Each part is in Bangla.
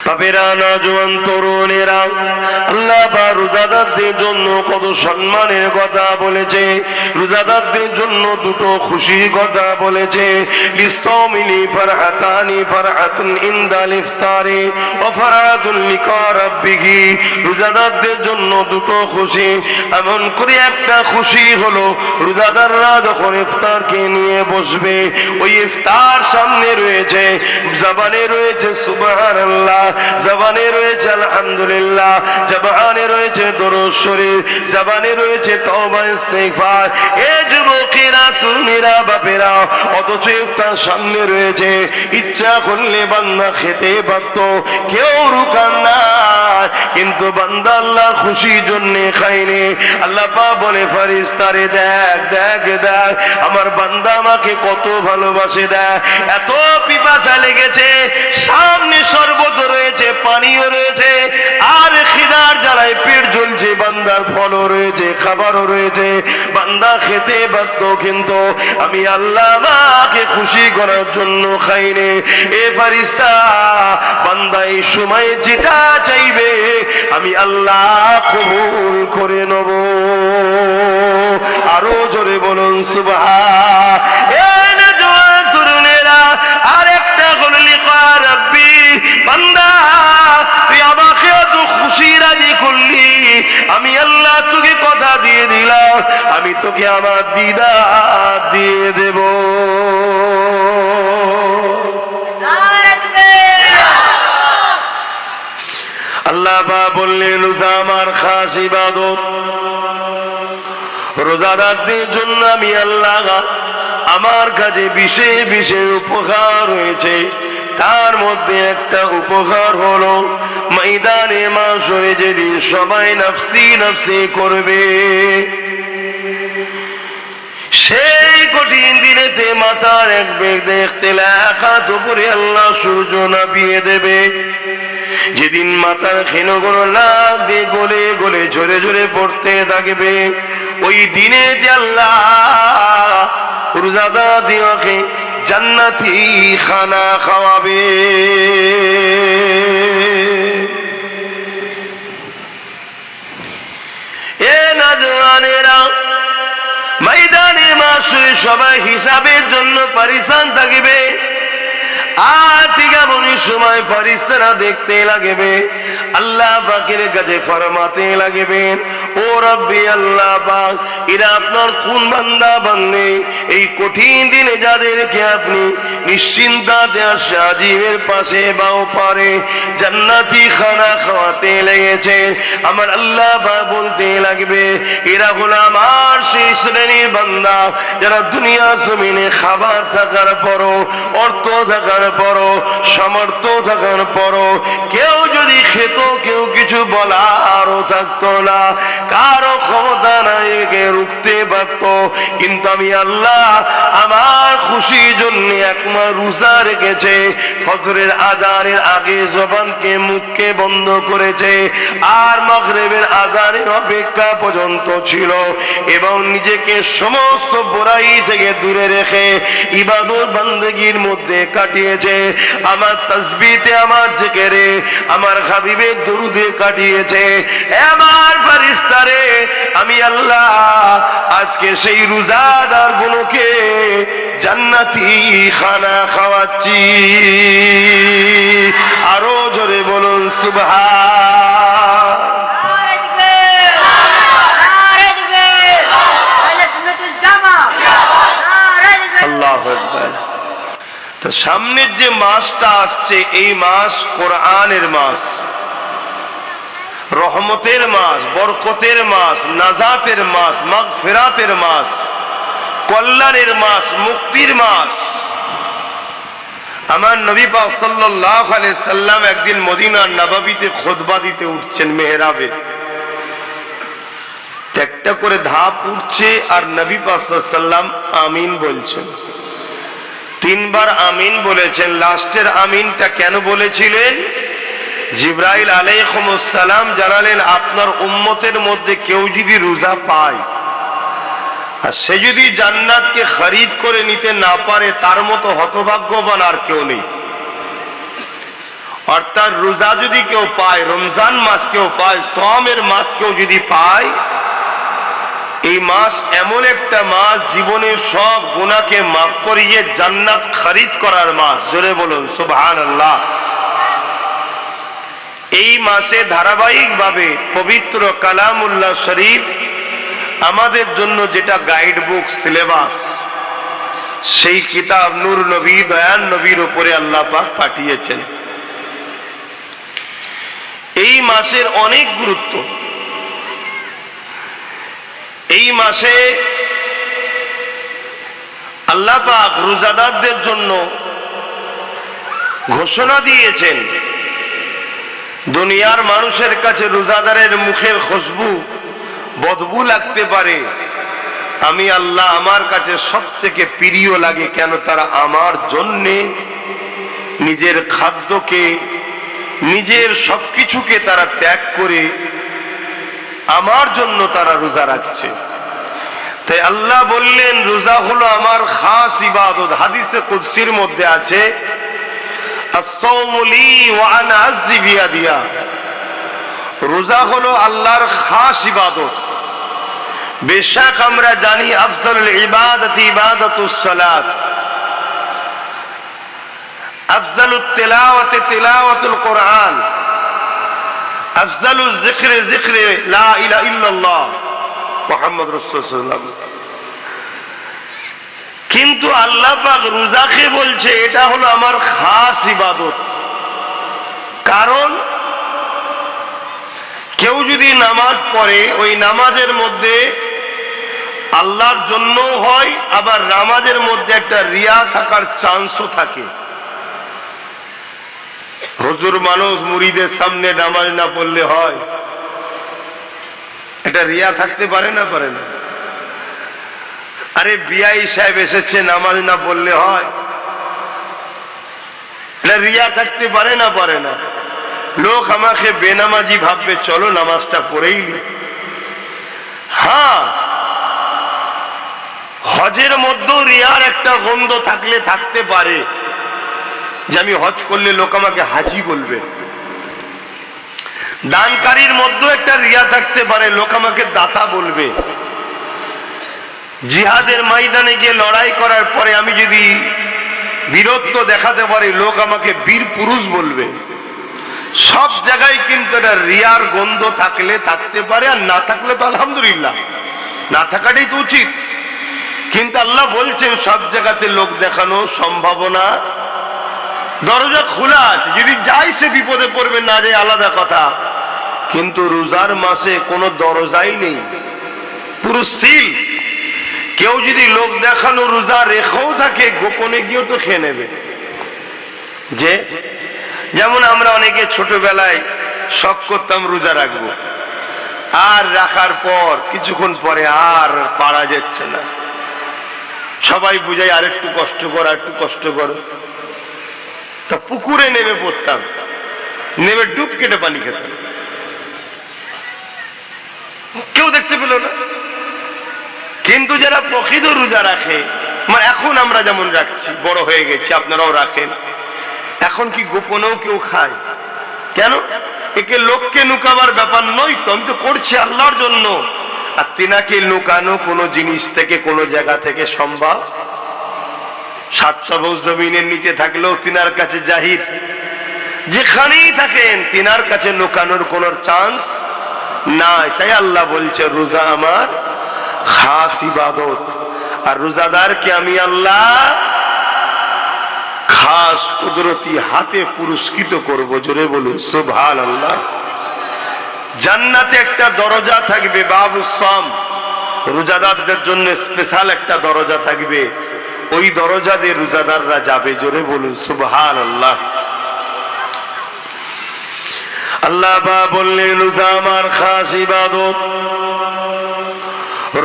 বাপেরা, নওজোয়ান তরুণেরা, আল্লাহ পাক রোজাদারদের জন্য কত সম্মানের কথা বলেছে। রোজাদারদের জন্য দুটো খুশির কথা বলেছে। লিসাওমিনি ফারহাতানি, ফারহাতুন ইনদাল ইফতারি ওয়া ফারহাতুন লিকা রাব্বিহি। রোজাদারদের জন্য দুটো খুশি। এমন করে একটা খুশি হলো, রোজাদাররা যখন ইফতারকে নিয়ে বসবে, ওই ইফতার সামনে রয়েছে, জবানে রয়েছে সুবহানাল্লাহ, জবানে রয়েছে আলহামদুলিল্লাহ, জবানে রয়েছে দরুদ শরীফ, জবানে রয়েছে তওবা ইস্তিগফার। এ যুবকেরা, তুমিরা, বাপেরা, অথচ ইফতার সামনে রয়েছে। ইচ্ছা করলে বান্দা খেতে পারত, কেউ রুকান না, কিন্তু বান্দা আল্লাহর খুশির জন্য খায়নি। আল্লাহ পাক বলে ফেরেশতারে, দেখ দেখ দেখ আমার বান্দা আমাকে কত ভালোবাসে, দেখ এত পিপাসা লেগেছে, সামনে শরবত রয়েছে, পানিও রয়েছে, আর খিদার জ্বালায় পেট জ্বলছে, বান্দার ফলও রয়েছে, খাবারও রয়েছে, বান্দা খেতে বাধ্য, কিন্তু আমি আল্লাহ আমাকে খুশি করার জন্য খাইনি। এ ফেরেশতা, বান্দা এই সময় যেটা চাইবে আমি আল্লাহ কবুল করে নেব। আরো জোরে বলুন সুবহান। এ নওজোয়ান তরুণেরা, আর একটা হলো লিকা রাব্বি। বান্দা, তুই আমাকে এত খুশি রাজি করলি, আমি আল্লাহ তোকে কথা দিয়ে দিলাম, আমি তোকে আমার দিদার দিয়ে দেব। আল্লাহ পাক বললেন, রোজা আমার খাস ইবাদত। রোজাদারদের জন্য আমি আল্লাহ আমার কাছে বিশেষ বিশেষ উপকার রয়েছে। তার মধ্যে একটা উপকার হলো, ময়দানে মাশরে যেদিন সবাই নফসি নফসি করবে, সেই কঠিন দিনেতে মাথার এক বেগ দেখতে লাখাত উপরে আল্লাহ সূর্য নামিয়ে দেবে। যেদিন মাথার ক্ষীণগুলো লাখ দিয়ে গলে গলে ঝরে ঝরে পড়তে থাকবে, ওই দিনে আল্লাহ রোজাদারকে জান্নাতি খানা খাওয়াবে। এ নওজোয়ানেরা, ময়দানে মাশরে সবাই হিসাবের জন্য পরিশ্রম থাকবে। আর ঠিক এমনই সময় ফেরেশতারা দেখতে লাগবে, আল্লাহ পাকের কাছে ফরমাতে লাগবেন, ও রব্বি আল্লাহ পাক, এরা আপনার কোন বান্দা বান্দে, এই কঠিন দিনে যাদেরকে আপনি নিশ্চিন্তাতে সাজিবের পাশে বাও পারে জান্নাতি খানা খাওয়াতে লেগেছে। আমার আল্লাহ পাক বলতে লাগবে, এরা হলো আমার সেই শ্রেণীর বান্দা যারা দুনিয়া জমিনে খাবার থাকার পরও, অর্থ থাকার পরও, সামর্থ্য থাকার পরও কেউ যদি খেত, কেউ কিছু বলারও থাকতো না, কারো ক্ষমতা নাই কে রুখতে পারত, কিন্তু আমি আল্লাহ আমার খুশির জন্য একমাস রোজা রেখেছে। ফজরের আযানের আগে জবানকে মুখকে বন্ধ করেছে, আর মাগরিবের আযানের অপেক্ষা পর্যন্ত ছিল, এবং নিজেকে সমস্ত বুরাই থেকে দূরে রেখে ইবাদত বান্দেগীর মধ্যে কাটিয়েছে। আমার তাসবিহতে, আমার জিকিরে, আমার হাবিবের দরুদে কাটিয়েছে। আমার ফেরেশতারে, আমি আল্লাহ আজকে সেই রোজাদার গুলোকে জান্নাতি খানা খাওয়াচ্ছি। আরো জোরে বলুন সুবহান। আল্লাহু আকবার। তো সামনের যে মাসটা আসছে, এই মাস কোরআনের মাস, রহমতের মাস, বরকতের মাস, নাজাতের মাস, মাগফিরাতের মাস, কল্যাণের মাস, মুক্তির মাস। আমার নবী পাক সাল্লাল্লাহু আলাইহি সাল্লাম একদিন মদিনার নববীতে খুতবা দিতে উঠছেন মেহরাবে। একটা করে ধাপ উঠছে, আর নবী পাক সাল্লাল্লাহু আলাইহি সাল্লাম আমিন বলছেন। তিনবার আমিন বলেছেন। লাস্টের আমিনটা কেন বলেছিলেন? জিবরাইল আলাইহিস সালাম জানালেন, আপনার উম্মতের মধ্যে কেউ যদি রোজা পায়, আর সে যদি জান্নাতকে খরিদ করে নিতে না পারে, তার মতো হতভাগ্যবান আর কেউ নেই। অর্থাৎ রোজা যদি কেউ পায়, রমজান মাস কেউ পায়, সওমের মাস কেউ যদি পায়, এই মাস এমন একটা মাস জীবনের সব গুনাহকে মাফ করিয়ে জান্নাত খরিদ করার মাস। জোরে বলুন সুবহানাল্লাহ। এই মাসে ধারাবাহিকভাবে পবিত্র কালামুল্লাহ শরীফ আমাদের জন্য যেটা গাইড বুক, সিলেবাস, সেই কিতাব নূর নবী দয়ান নবীর উপরে আল্লাহ পাক পাঠিয়েছেন। এই মাসের অনেক গুরুত্ব। এই মাসে আল্লাহ পাক রোজাদারদের জন্য ঘোষণা দিয়েছেন, দুনিয়ার মানুষের কাছে রোজাদারের মুখের খুশবু বদবু লাগতে পারে, আমি আল্লাহ আমার কাছে সব থেকে প্রিয় লাগে। কেন? তারা আমার জন্যে নিজের খাদ্যকে, নিজের সবকিছুকে তারা ত্যাগ করে আমার জন্য তারা রোজা রাখছে। তাই আল্লাহ বললেন রোজা হলো আমার খাস ইবাদত। হাদিসে কুদসির মধ্যে আছে, আস-সাওমু লি ওয়া আনা আযজি বিয়াদিয়া। রোজা হলো আল্লাহর খাস ইবাদত। বেশক আমরা জানি আফজালুল ইবাদাতি ইবাদাতুস সালাত, আফজালুত তিলাওয়াতি তিলাওয়াতুল কোরআন, আফজালুজ যিকরি যিকরি লা ইলাহা ইল্লাল্লাহ মুহাম্মদ রাসূলুল্লাহ। কিন্তু আল্লাহ পাক রোজাকে বলছে এটা হলো আমার খাস ইবাদত। কারণ কেউ যদি নামাজ পড়ে, ওই নামাজের মধ্যে আল্লাহর জন্য হয়, আবার নামাজের মধ্যে একটা রিয়া থাকার চান্সও থাকে। হুজুর মানুষ মুরিদের সামনে নামাজ না পড়লে হয়, এটা রিয়া থাকতে পারে না? পারে না। আরে বিআই সাহেব এসেছে, নামাজ না পড়লে হয়, এটা রিয়া থাকতে পারে না? পারে না। লোক আমাকে বেনামাজি ভাববে, চলো নামাজটা পড়েই নি। হ্যাঁ, হজের মধ্যেও রিয়ার একটা গন্ধ থাকলে থাকতে পারে, যে আমি হজ করলে লোক আমাকে হাজি বলবে। দানকারীর মধ্যেও একটা রিয়া থাকতে পারে, লোক আমাকে দাতা বলবে। জিহাদের ময়দানে গিয়ে লড়াই করার পরে আমি যদি বীরত্ব দেখাতে পারি, লোক আমাকে বীর পুরুষ বলবে। সব জায়গায় কিন্তু এটা রিয়ার গন্ধ থাকলে থাকতে পারে, আর না থাকলে তো আলহামদুলিল্লাহ, না থাকাটাই তো উচিত। কিন্তু আল্লাহ বলছেন সব জায়গাতে লোক দেখানো সম্ভাবনা, দরজা খোলা আছে, যদি যাই সে বিপদে পড়বে, না যায় আলাদা কথা। কিন্তু রোজার মাসে কোনো দরজাই নেই, পুরো সিল। কেউ যদি লোক দেখানো রোজা রেখেও থাকে, গোপনে গিয়েও তো খেয়ে নেবে। যেমন আমরা অনেকে ছোটবেলায় শখ করতাম রোজা রাখবো, আর রাখার পর কিছুক্ষণ পরে আর পারা যাচ্ছে না, সবাই বুঝাই আর একটু কষ্ট কর, আর একটু কষ্ট করো। তা পুকুরে নেমে পড়তাম, নেমে ডুব কেটে পানি খেতাম, কেউ দেখতে পেল না। কিন্তু যারা প্রকৃত রোজা রাখে, মানে এখন আমরা যেমন রাখছি, বড় হয়ে গেছি, আপনারাও রাখেন, এখন কি গোপনেও কেউ খায়? কেন? একে লোককে লুকাবার ব্যাপার নয় তো, আমি তো করছি আল্লাহর জন্য। আর তিনাকে লুকানো কোনো জিনিস থেকে, কোনো জায়গা থেকে সম্ভব? সাত সবুজ জমিনের নিচে থাকলেও তিনার কাছে জাহির, যেখানেই থাকেন তিনার কাছে লুকানোর কোনো চান্স নাই। তাই আল্লাহ বলছে রোজা আমার খাস ইবাদত, আর রোজাদারকে আমি আল্লাহ খাস কুদরতি হাতে পুরস্কৃত করব। জোরে বলুন সুবহানাল্লাহ। জান্নাতে একটা দরজা থাকবে, বাবুস সাম, রোজাদারদের জন্য স্পেশাল একটা দরজা থাকবে, ওই দরজা দিয়ে রোজাদাররা যাবে। জোরে বলুন সুবহানাল্লাহ। আল্লাহ পাক বললেন রোজা আমার খাস ইবাদত।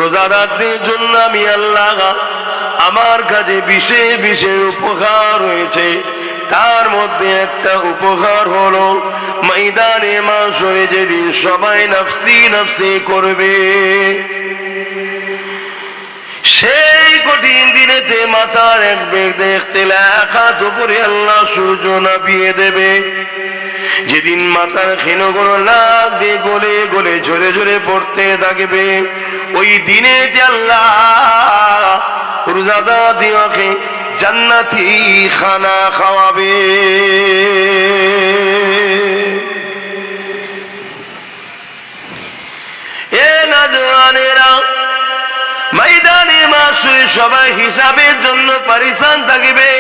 রোজাদারদের জন্য আমি আল্লাহ আমার কাছে বিশেষ বিশেষ উপকার রয়েছে। তার মধ্যে একটা উপকার হলো ময়দানে মাশরে যেদিন সবাই নফসি নফসি করবে, সেই কঠিন দিনেতে মাথার এক বেগ দেখতে লেখা উপরে আল্লাহ সূর্য নামিয়ে দেবে। যেদিন মাথার ক্ষীণগুলো নাক দিয়ে গলে গলে ঝরে ঝরে পড়তে থাকবে, ওই দিনে যে আল্লাহ রোজাদারকে জান্নাতি খানা খাওয়াবে। এ নওজওয়ানেরা, ময়দানে মাসুর সবাই হিসাবের জন্য পরিশ্রম থাকবে।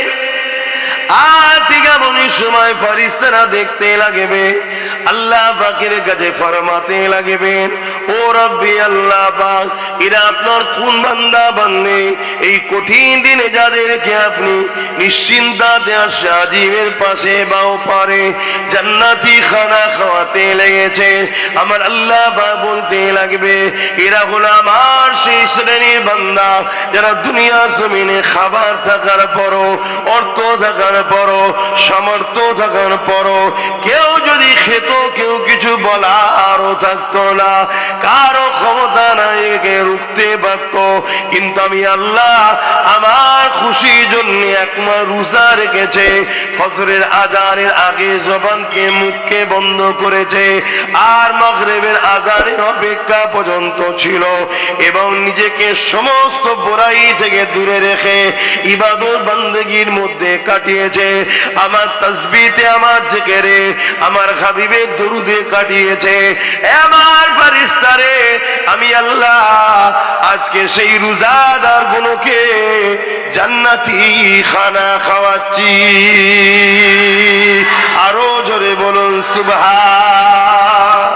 আর ঠিক এমনই সময় ফেরেশতারা দেখতে লাগবে, আল্লাহ পাকের কাছে ফরমাতে লাগবেন, ও রব্বি আল্লাহ পাক, এরা আপনার কোন বান্দা বান্দে এই কঠিন দিনে যাদেরকে আপনি নিশ্চিন্তাতে সাজিমের পাশে বাও পারে জান্নাতি খানা খাওয়াতে লেগেছে। আমার আল্লাহ পাক বলতে লাগবে, এরা হলো আমার সেই শ্রেণীর বান্দা যারা দুনিয়ার জমিনে খাবার থাকার পরও, অর্থ থাকার পরও, সামর্থ্য থাকার পরও কেউ যদি খেত, কেউ কিছু বলারও থাকতো না, কারো ক্ষমতা নাই কে রুখতে পারত, কিন্তু আমি আল্লাহ আমার খুশির জন্য একমাস রোজা রেখেছে, ফজরের আজানের আগে জবানকে মুখকে বন্ধ করেছে, আর মাগরিবের আজানের অপেক্ষা পর্যন্ত ছিল, এবং নিজেকে সমস্ত বুরাই থেকে দূরে রেখে ইবাদত বান্দেগীর মধ্যে কাটিয়েছে, আমার তাসবিহতে, আমার জিকিরে, আমার হাবিবের দরুদে কাটিয়েছে। আমার ফেরেশতারে, আমি আল্লাহ আজকে সেই রোজাদার গুলোকে জান্নাতি খানা খাওয়াচ্ছি। আরো জোরে বলুন সুবহান।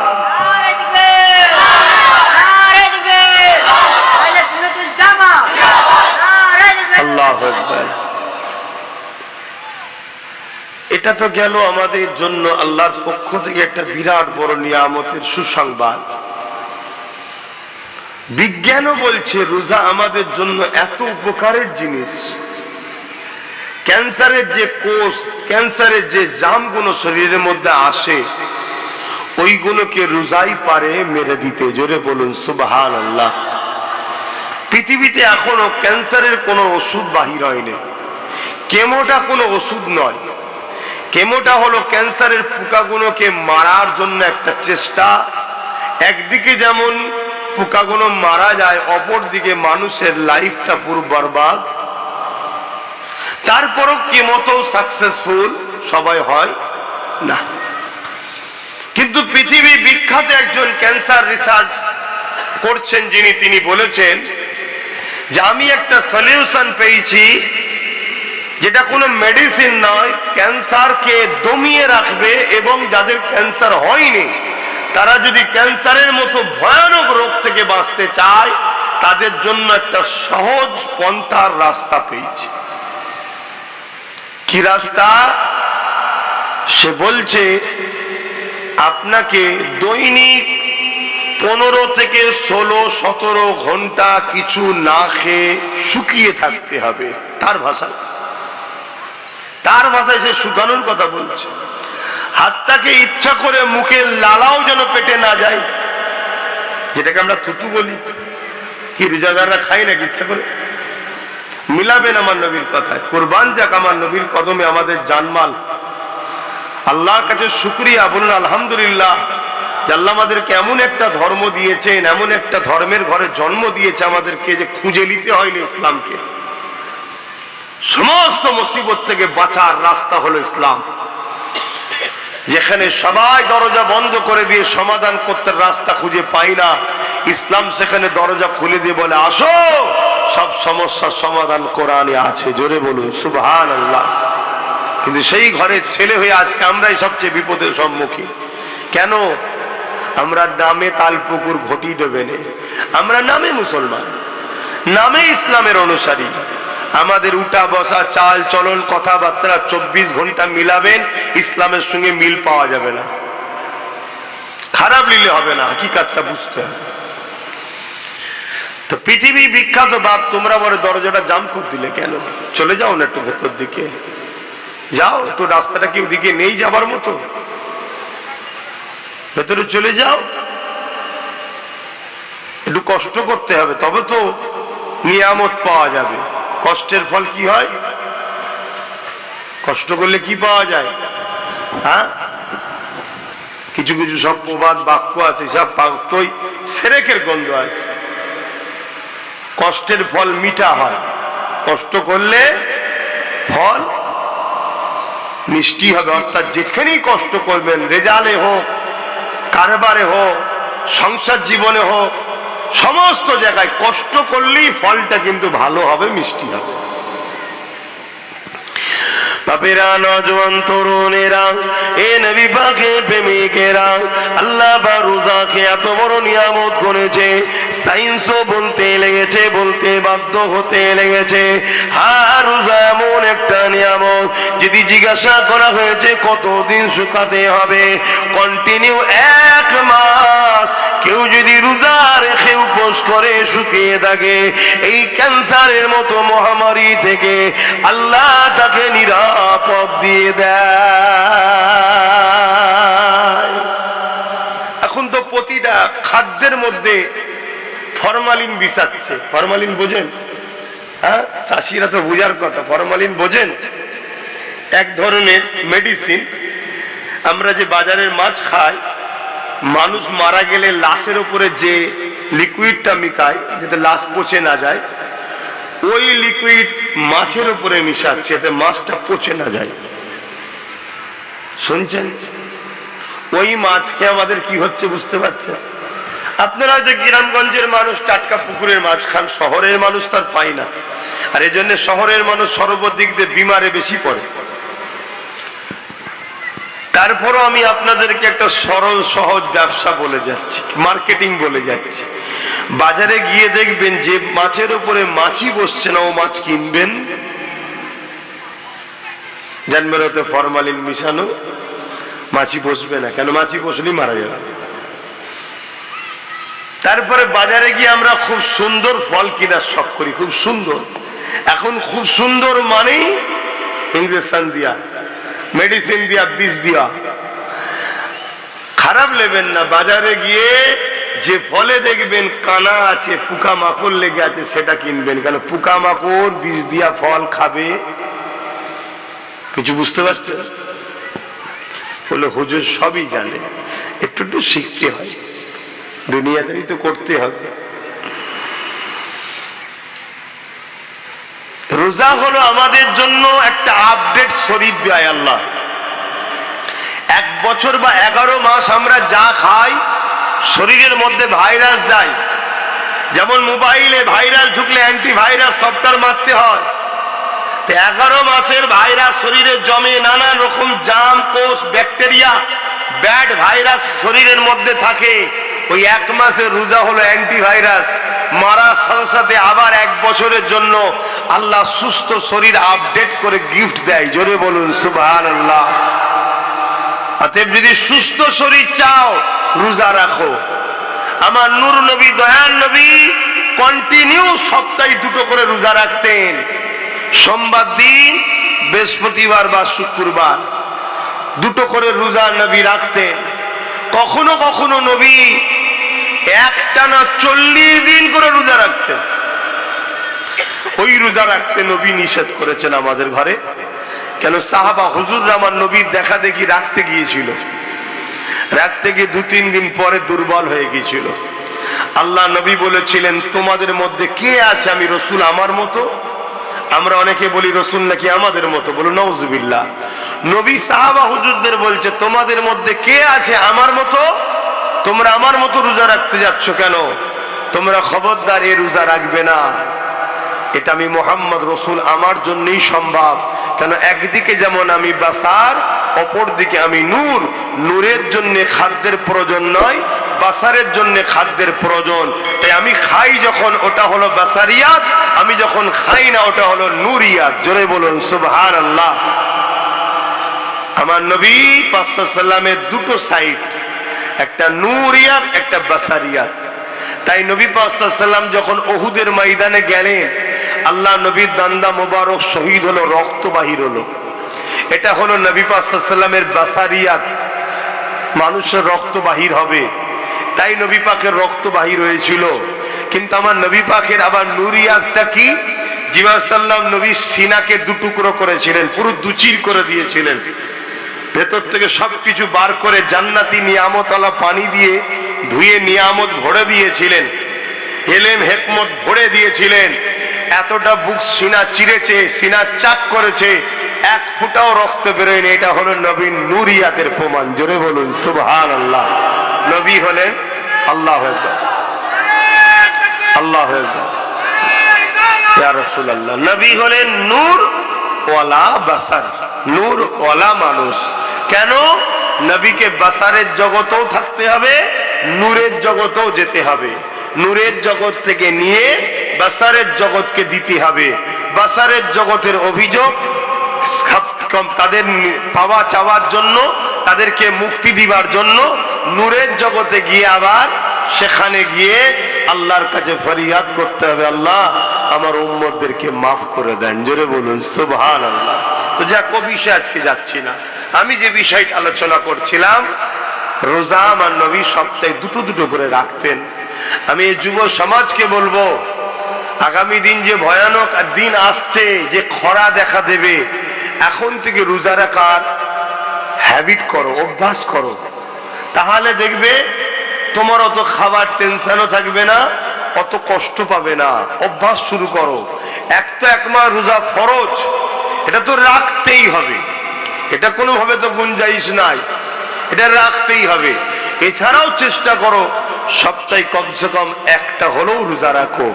আল্লাহু আকবার। এটা তো গেল আমাদের জন্য আল্লাহর পক্ষ থেকে একটা বিরাট বড় নিয়ামতের সুসংবাদ। বিজ্ঞানও বলছে রোজা আমাদের জন্য এত উপকারের জিনিস। ক্যান্সারের যে কোষ, ক্যান্সারের যে জামগুলো শরীরের মধ্যে আসে, ওইগুলোকে রোজাই পারে মেরে দিতে। জোরে বলুন সুবহানাল্লাহ। পৃথিবীতে এখনো ক্যান্সারের কোনো ওষুধ বাহির হয়নি। কেমোটা কোনো ওষুধ নয়, কেমোটা হলো ক্যান্সারের পোকাগুলোকে মারার জন্য একটা চেষ্টা। একদিকে যেমন পোকাগুলো মারা যায়, অপরদিকে মানুষের লাইফটা পুরো বরবাদ। তারপরও কেমোতেও সাকসেসফুল সবাই হয় না। কিন্তু পৃথিবী বিখ্যাত একজন ক্যান্সার রিসার্চ করছেন যিনি, তিনি বলেছেন যে আমি একটা সলিউশন পেয়েছি যেটা কোনো মেডিসিন নয়, ক্যান্সারকে দমিয়ে রাখবে, এবং যাদের ক্যান্সার হয়নি তারা যদি ক্যান্সারের মতো ভয়ানক রোগ থেকে বাঁচতে চায়, তাদের জন্য একটা সহজ পন্থার রাস্তা পেয়েছে। কি রাস্তা? সে বলছে আপনাকে দৈনিক 15 থেকে 16-17 ঘন্টা কিছু না খেয়ে শুকিয়ে থাকতে হবে। তার ভাষায় সে শুকানোর কথা বলছে। হাতটাকে ইচ্ছা করে মুখের লালাও যেন পেটে না যায়, যেটাকে আমরা থুতু বলি। কি রোজাদাররা খাই নাকি ইচ্ছা করে? মিলাবেন আমার নবীর কথায়। কুরবান যাক আমার নবীর কদমে আমাদের জানমাল। আল্লাহর কাছে শুকরিয়া, বলুন আলহামদুলিল্লাহ, আল্লাহ আমাদেরকে এমন একটা ধর্ম দিয়েছেন, এমন একটা ধর্মের ঘরে জন্ম দিয়েছে আমাদেরকে যে খুঁজে নিতে হয়নি ইসলামকে। সমস্ত মুসিবত থেকে বাঁচার রাস্তা হলো ইসলাম। যেখানে সবাই দরজা বন্ধ করে দিয়ে সমাধান করতে রাস্তা খুঁজে পাই না, ইসলাম সেখানে দরজা খুলে দিয়ে বলে আসো, সব সমস্যার সমাধান কোরআনে আছে। জোরে বলুন সুবহানাল্লাহ। কিন্তু সেই ঘরের ছেলে হয়ে আজকে আমরাই সবচেয়ে বিপদের সম্মুখীন। কেন? আমরা নামে তালপুকুর ঘটি ডোবেনে, আমরা নামে মুসলমান, নামে ইসলামের অনুসারী। আমাদের উঠা বসা, চাল চলন, কথাবার্তা 24 ঘন্টা মিলাবেন, ইসলামের সঙ্গে মিল পাওয়া যাবে না। খারাপ নিলে হবে না, হাকিকাতটা বুঝতে হবে। তো পৃথিবী বিখ্যাত বাপ, তোমরা বলে দরজাটা জাম করে দিলে কেন? চলে যাও না একটু ভেতর দিকে, যাও একটু, রাস্তাটা কি ওদিকে নেই যাবার মতো? ভেতরে চলে যাও, একটু কষ্ট করতে হবে, তবে তো নিয়ামত পাওয়া যাবে। কষ্টের ফল কি হয়? কষ্ট করলে কি পাওয়া যায়? হ্যাঁ, কিছু কিছু সব প্রবাদ বাক্য আছে, সব পাক্তই সেরেকের গন্ধ আছে। কষ্টের ফল মিঠা হয়, কষ্ট করলে ফল মিষ্টি হবে। অর্থাৎ যেখানেই কষ্ট করবেন, রেজাল্টে হোক, কারবারে হোক, সংসার জীবনে হোক, সমস্ত জায়গায় কষ্ট করলেই ফলটা কিন্তু ভালো হবে, মিষ্টি হবে। বাপেরা, নজওয়ান তরুণেরা, এ নবী পাকের প্রেমিকেরা, আল্লাহ বা রোজাকে এত বড় নিয়ামত করেছে, সায়েন্সও বলতে লেগেছে, বলতে বাধ্য হতে লেগেছে। হ্যাঁ, রোজা এমন একটা নিয়ামত, যদি জিজ্ঞাসা করা হয়েছে কতদিন শুকাতে হবে, কন্টিনিউ 1 মাস কেউ যদি রোজা রেখে উপোস করে শুকিয়ে থাকে, এই ক্যান্সারের মতো মহামারী থেকে আল্লাহ তাকে নিরাপদ দিয়ে দেয়। এখন তো প্রতিটা খাদ্যের মধ্যে ফরমালিন বিছাচ্ছে। ফরমালিন বোঝেন? হ্যাঁ, চাষিরা তো বোঝার কথা। ফরমালিন বোঝেন? এক ধরনের মেডিসিন। আমরা যে বাজারের মাছ খাই, মানুষ মারা গেলে লাশের উপরে যে লিকুইডটা মিশায় যাতে লাশ পচে না যায়, ওই লিকুইড মাছের উপরে মিশাচ্ছে যাতে মাছটা পচে না যায়। শুনছেন? ওই মাছ খেয়ে আমাদের কি হচ্ছে বুঝতে পারছেন? আপনারা যে গ্রামগঞ্জের মানুষ টাটকা পুকুরের মাছ খান, শহরের মানুষ তার পায় না। আর এই জন্য শহরের মানুষ সর্বদিক দিয়ে বিমারে বেশি পড়ে। তারপরও আমি আপনাদেরকে একটা সরল সহজ ব্যবসা বলে যাচ্ছি, মার্কেটিং বলে যাচ্ছি। বাজারে গিয়ে দেখবেন যে মাছের উপরে মাছি বসছে না, ও মাছ কিনবেন, জানবেন ওতে ফরমালিন মিশানো, মাছি বসবে না। কেন? মাছি বসলেই মারা যাবে। তারপরে বাজারে গিয়ে আমরা খুব সুন্দর ফল কেনার শখ করি, খুব সুন্দর। এখন খুব সুন্দর মানেই ইঞ্জেকশন দিয়া, মেডিসিন দিয়া, বিষ দিয়া। খারাপ নেবেন না, বাজারে গিয়ে যে ফলে দেখবেন কানা আছে, পোকা মাকড় লেগে আছে, সেটা কিনবেন। কেন? পোকা মাকড় বিষ দিয়া ফল খাবে। কিছু বুঝতে পারছেন? বলে হুজুর সবই জানে, একটু একটু শিখতে হয়, দুনিয়াদারি তো করতে হবে। রোজা হলো আমাদের জন্য একটা আপডেট শরীর দেয় আল্লাহ। 1 বছর বা 11 মাস আমরা যা খাই, শরীরের মধ্যে ভাইরাস যায়। যেমন মোবাইলে ভাইরাস ঢুকলে অ্যান্টিভাইরাস সফটওয়্যার মারতে হয়, 11 মাসের ভাইরাস শরীরে জমে, নানা রকম জাম, কোষ, ব্যাকটেরিয়া, ব্যাড ভাইরাস শরীরের মধ্যে থাকে। ওই 1 মাসের রোজা হলো অ্যান্টিভাইরাস মারার সাথে সাথে আবার 1 বছরের জন্য আল্লাহ সুস্থ শরীর আপডেট করে গিফট দেয়। জোরে বলুন সুবহানাল্লাহ। অতএব যদি সুস্থ শরীর চাও, রোজা রাখো। আমার নূর নবী, দয়ার নবী কন্টিনিউ সপ্তাহে 2টো করে রোজা রাখতেন। সোমবার দিন, বৃহস্পতিবার বা শুক্রবার 2টো করে রোজা নবী রাখতেন। কখনো কখনো নবী একটানা 40 দিন করে রোজা রাখতেন। ওই রোজা রাখতে নবী নিষেধ করেছেন আমাদের ঘরে। কেন? সাহাবা হুজুররা আমার নবীর দেখা দেখি রাখতে গিয়েছিল, রাখতে গিয়ে 2-3 দিন পরে দুর্বল হয়ে গিয়েছিল। আল্লাহ নবী বলেছিলেন, তোমাদের মধ্যে কে আছে আমি রসুল আমার মতো? আমরা অনেকে বলি রসুল নাকি আমাদের মতো, বলো নাউজুবিল্লাহ। নবী সাহাবা হুজুরদের বলছে, তোমাদের মধ্যে কে আছে আমার মতো? তোমরা আমার মতো রোজা রাখতে যাচ্ছ কেন? তোমরা খবরদার এ রোজা রাখবে না। এটা আমি মুহাম্মদ রসুল, আমার জন্যই সম্ভব। কেন? একদিকে যেমন আমি বাসার, অপর দিকে আমি নূর। নূরের জন্য খাদ্যের প্রয়োজন নয়, বাসারের জন্য খাদ্যের প্রয়োজন। তাই আমি খাই যখন, ওটা হলো বাসারিয়াত, আমি যখন খাই না, ওটা হলো নূরিয়াত। জোরে বলুন সুবহানাল্লাহ। আমার নবী পাক সাল্লাল্লাহু আলাইহি ওয়াসাল্লামের 2টো সাইড, একটা নূরিয়াত, একটা বাসারিয়াত। তাই নবী পাক সাল্লাল্লাহু আলাইহি ওয়াসাল্লাম যখন উহুদের ময়দানে গেলেন, আল্লাহ নবীর দান্দা মোবারক শহীদ হলো, রক্ত বাহির হলো। এটা হলো নবী পাক সাল্লাল্লাহু আলাইহি ওয়াসাল্লামের বাসারিয়াত, মানুষের রক্ত বাহির হবে। তাই নবী পাকের রক্ত বাহির হয়েছিল। কিন্তু আমার নবী পাকের আবার নূরিয়াতটা কি? জিবরাইল সাল্লাল্লাহু নবীর সিনাকে 2 টুকরো করেছিলেন, পুরো 2 চির করে দিয়েছিলেন। ভেতর থেকে সবকিছু বার করে জান্নাতি নিয়ামতওয়ালা পানি দিয়ে ধুয়ে নিয়ামত ভরে দিয়েছিলেন, এলেম হেকমত ভরে দিয়েছিলেন। এতটা বুক সিনা চিরেছে, সিনা চাক করেছে, এক ফুটাও রক্ত বেরোয়নি। এটা হলো নবীর নূরিয়াতের প্রমাণ। জোরে বলুন সুবহানাল্লাহ। নবী হলেন আল্লাহু আকবার, আল্লাহু আকবার, ইয়া রাসূলুল্লাহ। নবী হলেন নূর ওয়ালা বাসার, নূর ওয়ালা মানুষ। কেন? নবীকে বাসারের জগতেও থাকতে হবে, নূরের জগতেও যেতে হবে। নূরের জগৎ থেকে নিয়ে বাসারের জগৎকে দিতে হবে। বাসারের জগতের অভিযোগ তাদের পাওয়া চাওয়ার জন্য, তাদেরকে মুক্তি দিবার জন্য নূরের জগতে গিয়ে আবার সেখানে গিয়ে আল্লাহর কাছে ফরিয়াদ করতে হবে, আল্লাহ আমার উম্মতদেরকে মাফ করে দেন। জোরে বলুন সুবহানাল্লাহ। তো যা বিষয়ে আজকে যাচ্ছি না, আমি যে বিষয়টা আলোচনা করছিলাম, রোজা আমার নবী সপ্তাহে দুটো দুটো করে রাখতেন। আমি এই যুব সমাজকে বলবো, আগামী দিন যে ভয়ানক দিন আসছে, যে খরা দেখা দেবে, এখন থেকে রোজা রাখার হ্যাবিট করো, অভ্যাস করো। তাহলে দেখবে তোমার অত খাবার টেনশনও থাকবে না, অত কষ্ট পাবে না। অভ্যাস শুরু করো। এক মাস রোজা ফরজ, এটা তো রাখতেই হবে, এটা কোনোভাবে তো গুঞ্জাইশ নাই, এটা রাখতেই হবে। এছাড়াও চেষ্টা করো সপ্তাহে কমসে কম একটা হলেও রোজা রাখো।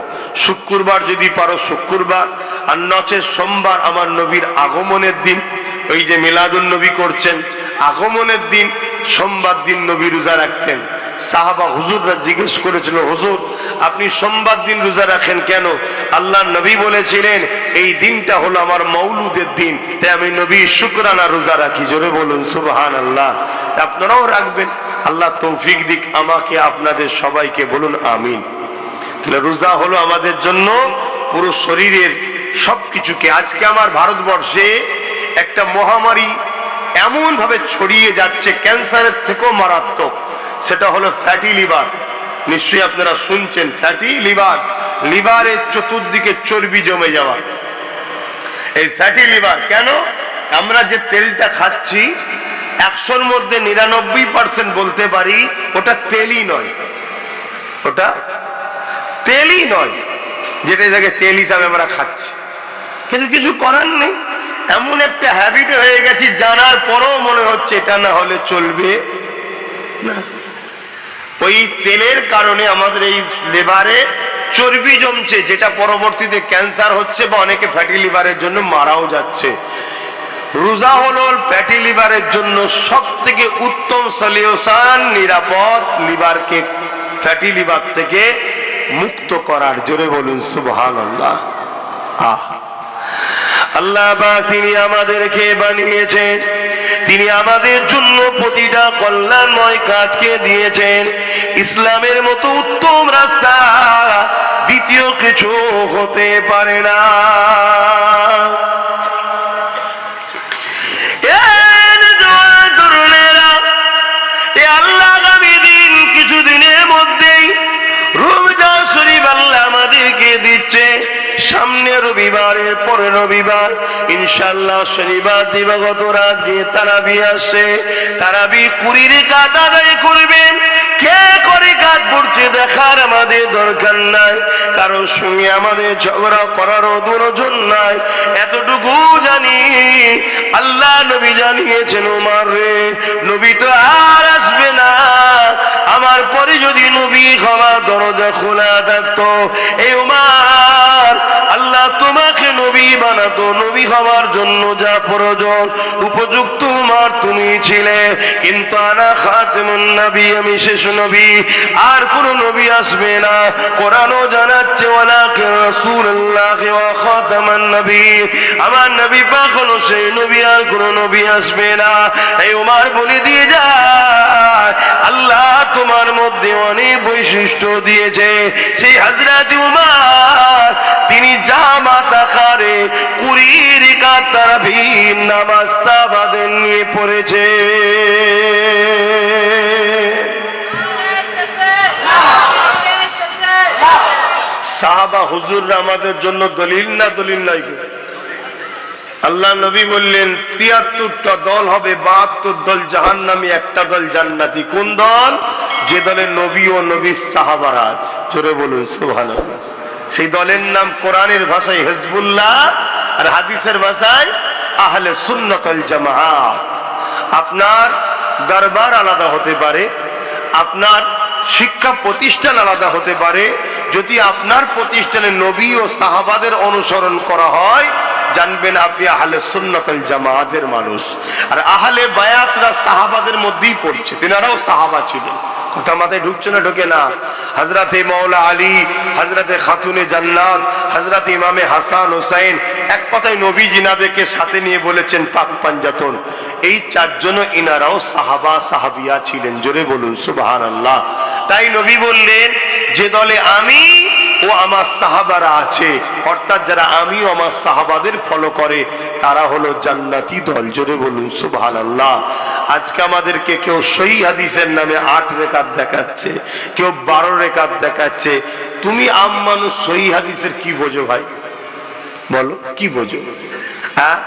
শুক্রবার যদি পারো শুক্রবার, আর নচে সোমবার আমার নবীর আগমনের দিন, ওই যে মিলাদুন নবী করছেন, আগমনের দিন সোমবার দিন নবী রোজা রাখতেন। সাহাবা হুজুররা জিজ্ঞেস করেছিল, হুজুর আপনি সোমবার দিন রোজা রাখেন কেন? আল্লাহ নবী বলেছিলেন এই দিনটা হলো আমার মৌলুদের দিন, তাই আমি নবী শুকরানা রোজা রাখি। জোরে বলুন সুবহানাল্লাহ। আপনারাও রাখবেন, আল্লাহ তৌফিক দিক আমাকে আপনাদের সবাইকে, বলুন আমিন। তাহলে রোজা হলো আমাদের জন্য পুরো শরীরের সবকিছুকে। আজকে আমার ভারতবর্ষে একটা মহামারী এমন ভাবে ছড়িয়ে যাচ্ছে, ক্যান্সারের থেকেও মারাত্মক, সেটা হলো ফ্যাটি লিভার। নিশ্চয়ই আপনারা শুনছেন ফ্যাটি লিভার, লিভারের চতুর্দিকে চর্বি জমে যাওয়া। এই ফ্যাটি লিভার কেন? আমরা যে তেলটা খাচ্ছি 100-র মধ্যে 99% বলতে পারি ওটা তেলই নয়, ওটা তেলই নয়, যেটা জায়গায় তেল হিসাবে আমরা খাচ্ছি। কিন্তু কিছু করার নেই, এমন একটা হ্যাবিট হয়ে গেছি, জানার পরও মনে হচ্ছে এটা না হলে চলবে না। ওই তেলের কারণে আমাদের এই লিভারে চর্বি জমছে, যেটা পরবর্তীতে ক্যান্সার হচ্ছে বা অনেকে ফ্যাটি লিভারের জন্য মারাও যাচ্ছে। রোজা হলো ফ্যাটি লিভারের জন্য সব থেকে উত্তম সলিউশন, নিরাপদ লিভারকে ফ্যাটি লিভার থেকে মুক্ত করার। জোরে বলুন সুবহানাল্লাহ। আল্লাহ পাক তিনি আমাদেরকে বানিয়েছেন, তিনি আমাদের জন্য প্রতিটা কল্যাণময় কাজকে দিয়েছেন। ইসলামের মতো উত্তম রাস্তা দ্বিতীয় কিছু হতে পারে না। আল্লাহ আগামী দিন কিছুদিনের মধ্যেই রমজান শরীফ আল্লাহ আমাদেরকে দিচ্ছে। সামনে রবিবারের পরে রবিবার ইনশাআল্লাহ শনিবার দিবাগত রাত দিয়ে তারাবি আসছে। তারাবি 20 রাকাত আদায় করবেন। কে করে কাজ পড়ছে দেখার আমাদের দরকার নাই, কারোর সঙ্গে আমাদের ঝগড়া করারও প্রয়োজন নাই। এতটুকু জানি আল্লাহ নবী জানিয়েছেন, ওমর রে নবী তো আর আসবে না, আমার পরে যদি নবী হওয়ার দরজা খোলা থাকতো, এই ওমর আল্লাহ তোমাকে নবী বানাতো, নবী হওয়ার জন্য যা প্রয়োজন উপযুক্ত উমর তুমি ছিলে। কিন্তু আনা খাতামুন নবী, আমি শেষ নবী, আর কোন নবী আসবে না। কোরআনও জানাচ্ছে ওয়ালাকিন রাসূলুল্লাহ ওয়া খাতামান নবী, আমার নবী পাক হলো সেই নবী, আর কোন নবী আসবে না। এই উমর বলে দিয়ে যায় আল্লাহ তোমার মধ্যে অনেক বৈশিষ্ট্য দিয়েছে। সেই হযরত উমর তিনি জামাত আকারে 20 রাকাত তারাবি নামাজ সাহাবাদের নিয়ে পড়েছে। সাহাবা হুজুররা আমাদের জন্য দলিল না, দলিল নাই? আল্লাহ নবী বললেন ৭৩টা দল হবে, ৭২ দল জাহান্নামী, একটা দল জান্নাতি। কোন দল? যে দলে নবী ও নবীর সাহাবারা আছে। জোরে বলুন সুবহানাল্লাহ। সেই দলের নাম কোরআনের ভাষায় হিজবুল্লাহ, আর হাদিসের ভাষায় আহলে সুন্নাত ওয়াল জামাত। আপনার দরবার আলাদা হতে পারে, আপনার শিক্ষা প্রতিষ্ঠান আলাদা হতে পারে, যদি আপনার প্রতিষ্ঠানে নবী ও সাহাবাদের অনুসরণ করা হয়, জানবেন আপনি আহলে সুন্নাত ওয়াল জামাতের মানুষ। আর আহলে বায়াতরা সাহাবাদের মধ্যেই পড়ছে, তিনারাও সাহাবা ছিলেন। কথা মাথায় ঢুকছে না? ঢোকে না? হযরতে মাওলা আলী, হযরতে খাতুনে জান্নাত, হযরতে ইমামে হাসান হোসেন, এক কথায় নবী জিনাদেরকে সাথে নিয়ে বলেছেন পাক পাঞ্জাতন। এই চারজন ইনারাও সাহাবা সাহাবিয়া ছিলেন। জোরে বলুন সুবহানাল্লাহ। তাই নবী বললেন, যে দলে আমি ও আমার সাহাবারা আছে, অর্থাৎ যারা আমি ও আমার সাহাবাদের ফলো করে, তারা হলো জান্নাতি দল। জোরে বলুন সুবহানাল্লাহ। আজকে আমাদেরকে কেউ সহিহ হাদিসের নামে 8 রাকাত দেখাচ্ছে, কেউ 12 রাকাত দেখাচ্ছে। তুমি আম মানুষ সহিহ হাদিসের কি বোঝো ভাই? বলো কি বোঝো? হ্যাঁ,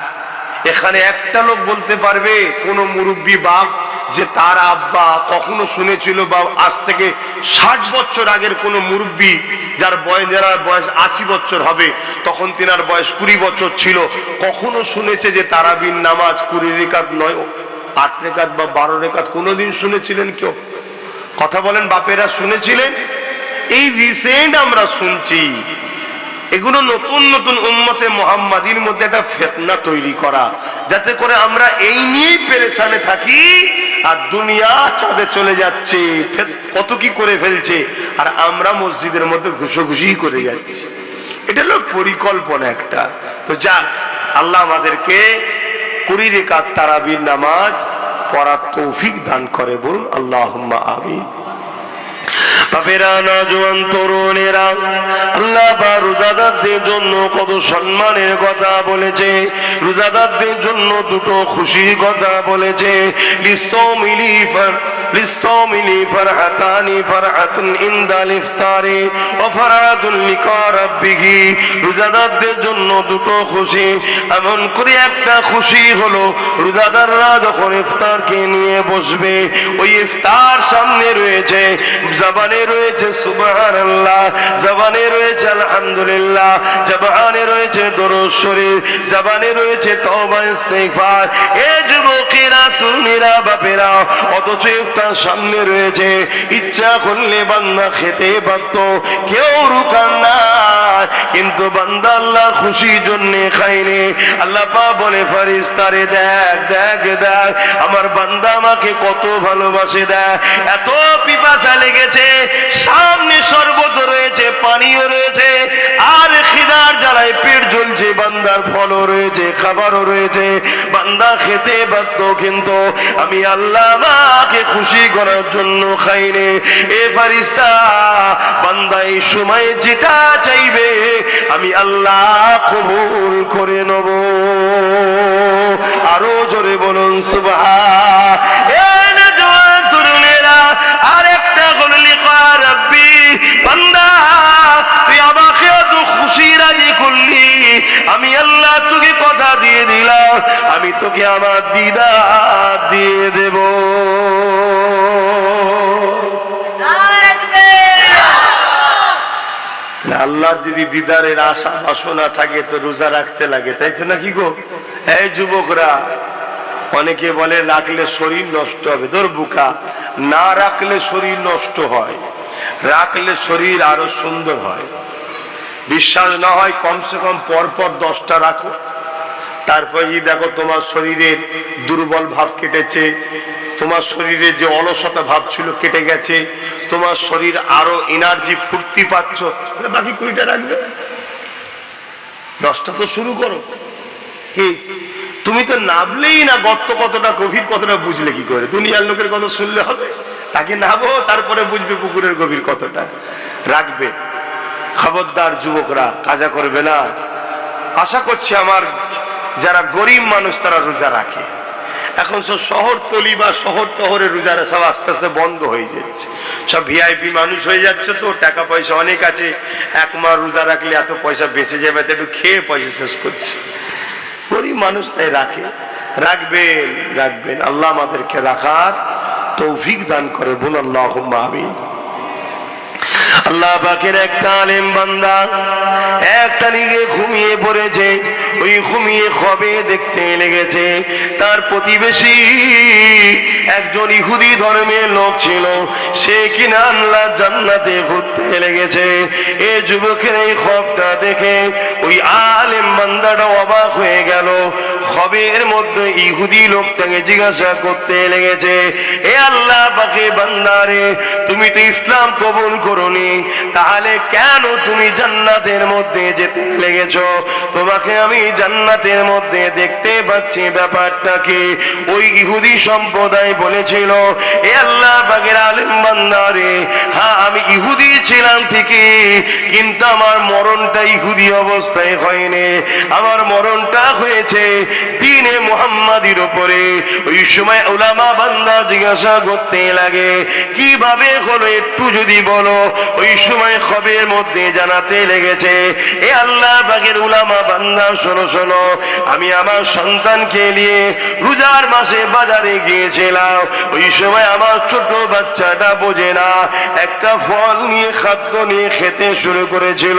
এখানে একটা লোক বলতে পারবে কোন মুরব্বী বাপ যে তার আব্বা কখনো শুনেছিল, বা আজ থেকে 60 বছর আগের কোন মুরব্বী যার বয়স 80 বছর হবে, তখন তিনার বয়স 20 বছর ছিল, কখনো শুনেছে যে তারাবির নামাজ 20 রাকাত নয়, 8 রাকাত বা 12 রাকাত কোনোদিন শুনেছিলেন কেউ? কথা বলেন, বাপেরা শুনেছিলেন? এই রিসেন্ট আমরা শুনছি। এগুলো নতুন নতুন উম্মতে মুহাম্মাদির মধ্যে একটা ফিতনা তৈরি করা, যাতে করে আমরা এই নিয়েই পেরেশানে থাকি, আর দুনিয়া চাঁদে চলে যাচ্ছে, কত কি করে ফেলছে, আর আমরা মসজিদের মধ্যে ঘুষোঘুষি করে যাচ্ছি। এটা হলো পরিকল্পনা একটা। তো যাক, আল্লাহ আমাদেরকে 20 রাকাত তারাবির নামাজ পড়ার তৌফিক দান করে। বলুন আল্লাহুম্মা আমিন। বাপেরা, নওজোয়ান তরুণেরা, আল্লাহ বা রোজাদারদের জন্য কত সম্মানের কথা বলেছে, রোজাদারদের জন্য দুটো খুশির কথা বলেছে। লিসসাওমিলি ফারহাতানি, ফারহাতুন ইনদাল ইফতারি ওয়া ফারহাতুন লিকা রাব্বিহি। রোজাদারদের জন্য দুটো খুশি। এমন করে একটা খুশি হলো, রোজাদাররা যখন ইফতারকে নিয়ে বসবে, ওই ইফতার সামনে রয়েছে, জবানে রয়েছে সুবহানাল্লাহ, জবানে রয়েছে আলহামদুলিল্লাহ, জবানে রয়েছে দরুদ শরীফ, জবানে রয়েছে তওবা ইস্তিগফার। এ যুবকেরা, তুমিরা, বাপেরা, অথচ ইফতার সামনে রয়েছে, ইচ্ছা করলে বান্দা খেতে পারত, কেউ রুকান না, কিন্তু বান্দা আল্লাহর খুশির জন্য খায়নি। আল্লাহ পাক বলে ফেরেশতারে, দেখ দেখ দেখ আমার বান্দা আমাকে কত ভালোবাসে, দেখ এত পিপাসা লেগেছে, সামনে শরবত রয়েছে, পানিও রয়েছে, আর খিদার জ্বালায় পেট জ্বলছে, বান্দার ফলও রয়েছে, খাবারও রয়েছে, বান্দা খেতে বাধ্য, কিন্তু আমি আল্লাহ আমাকে খুশি করার জন্য খাইনি। এ ফেরেশতা, বান্দা এই সময় যেটা চাইবে আমি আল্লাহ কবুল করে নেব। আরো জোরে বলুন সুবহানাল্লাহ। আর একটা হলো লিকা রাব্বি, বান্দা তুই আমাকে এত খুশি রাজি করলি, আমি আল্লাহ তোকে কথা দিয়ে দিলাম, আমি তোকে আমার দিদার দিয়ে দেব। আল্লাহ যদি দিদারের আশা বাসনা থাকে তো রোজা রাখতে লাগে, তাই তো নাকি গো? এই যুবকরা, অনেকে বলে রাখলে শরীর নষ্ট হবে। তোর বুকা, না রাখলে শরীর নষ্ট হয়, রাখলে শরীর আরো সুন্দর হয়। বিশ্বাস না হয় কমসে কম পরপর 10টা রাখো, তারপর দেখো তোমার শরীরের দুর্বল ভাব কেটেছে, তোমার শরীরে যে অলসতা ভাব ছিল কেটে গেছে, তোমার শরীর আরো এনার্জি ফুর্তি পাচ্ছ, বাকি 20টা রাখবে। 10টা তো শুরু করো। কি তুমি তো নাবলেই না, গর্ত কতটা গভীর কতটা বুঝলে কি করে? দুনিয়ার লোকের কথা শুনলে হবে? তাকে নাবো, তারপরে বুঝবে পুকুরের গভীর কতটা। রাখবে। খবরদার যুবকরা, কাজা করবে না। আশা করছি আমার যারা গরিব মানুষ তারা রোজা রাখে। এখন সব শহরতলি বা শহর টহরে রোজারা সব আস্তে আস্তে বন্ধ হয়ে যাচ্ছে, সব ভিআইপি মানুষ হয়ে যাচ্ছে, তো টাকা পয়সা অনেক আছে, 1 মাস রোজা রাখলে এত পয়সা বেঁচে যাবে, একটু খেয়ে পয়সা শেষ করছে। গরিব মানুষ তাই রাখে। রাখবেন রাখবেন, আল্লাহ আমাদেরকে রাখার তৌফিক দান করে, বলুন আল্লাহুম্মা আমিন। আল্লাহ পাকের একটা আলেম বান্দা একটা দিকে ঘুমিয়ে পড়েছে, ওই ঘুমিয়ে খবে দেখতে লেগেছে তার প্রতিবেশী একজন ইহুদি ধর্মের লোক ছিল, সে কিনা আল্লাহ জান্নাতে ঘুরতে লেগেছে। এই যুবকের এই খবটা দেখে ওই আলেম বান্দাটা অবাক হয়ে গেল। খবের মধ্যে ইহুদি লোকটাকে জিজ্ঞাসা করতে লেগেছে, এ আল্লাহ পাকের বান্দারে, তুমি তো ইসলাম কবুল করোনি, তাহলে কেন তুমি জান্নাতের মধ্যে যেতে লেগেছো? তোমাকে আমি জান্নাতের মধ্যে দেখতে পাচ্ছি, ব্যাপারটা কি? ওই ইহুদি সম্প্রদায় বলেছিল, এ আল্লাহ পাকের আলেম বান্দারে, হ্যাঁ আমি ইহুদি ছিলাম ঠিকই, কিন্তু আমার মরণটা ইহুদি অবস্থায় হয়নি, আমার মরণটা হয়েছে দ্বীনে মুহাম্মাদির উপরে। ওই সময় উলামা বান্দা জিজ্ঞাসা করতে লাগে, কিভাবে হলো একটু যদি বলো। ওই সময় খবরের মধ্যে জানাতে লেগেছে, এ আল্লাহ পাকের উলামা বান্দা শোনো শোনো, আমি আমার সন্তানকে নিয়ে রোজার মাসে বাজারে গিয়েছিলাম। ওই সময় আমার ছোট বাচ্চাটা বোঝে না, একটা ফল নিয়ে খাদ্য নিয়ে খেতে শুরু করেছিল।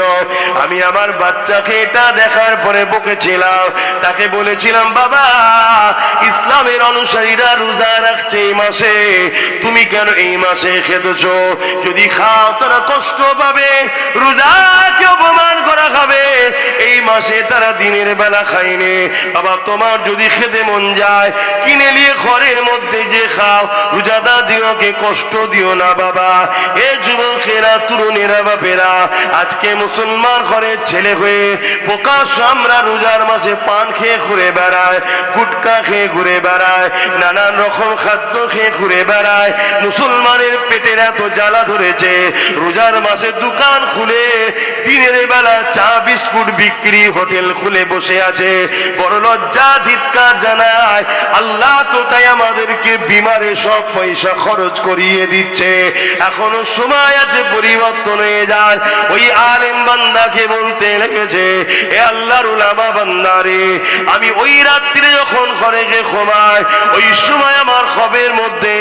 আমি আমার বাচ্চাকে এটা দেখার পরে বকেছিলাম, তাকে বলেছিলাম, বাবা ইসলামের অনুসারীরা রোজা রাখছে এই মাসে, তুমি কেন এই মাসে খেতেছ? যদি খাও তারা কষ্ট পাবে, রোজাকে অপমান করা খাবে, এই মাসে তারা দিনের বেলা খায়নি। বাবা তোমার যদি খেতে মন যায় কিনে নিয়ে ঘরের মধ্যে যে খাও, রোজাদার দিওকে কষ্ট দিও না বাবা। এ যুবকেরা, তরুণেরা, বাপেরা, আজকে মুসলমান ঘরের ছেলে হয়ে প্রকাশ্য আমরা রোজার মাসে পান খেয়ে ঘুরে বেড়ায়, গুটকা খেয়ে ঘুরে বেড়ায়, নানান রকম খাদ্য খেয়ে ঘুরে বেড়ায়। মুসলমানের পেটের এত জ্বালা ধরেছে, রোজার মাসে দোকান খুলে দিনের বেলা চা বিস্কুট বিক্রি, হোটেল খুলে বসে আছে। বড় লজ্জা, ধিক্কার জানায়। আল্লাহ তো তাই আমাদেরকে বিমারে সব পয়সা খরচ করিয়ে দিচ্ছে। এখনো সময় আছে পরিবর্তন হয়ে যায়। ওই আলেম বান্দাকে বলতে লেগেছে, এ আল্লাহর উলামা বান্দারে, আমি ওই রাত্রে যখন ঘরে গিয়ে ঘুমাই, ওই সময় আমার খবের মধ্যে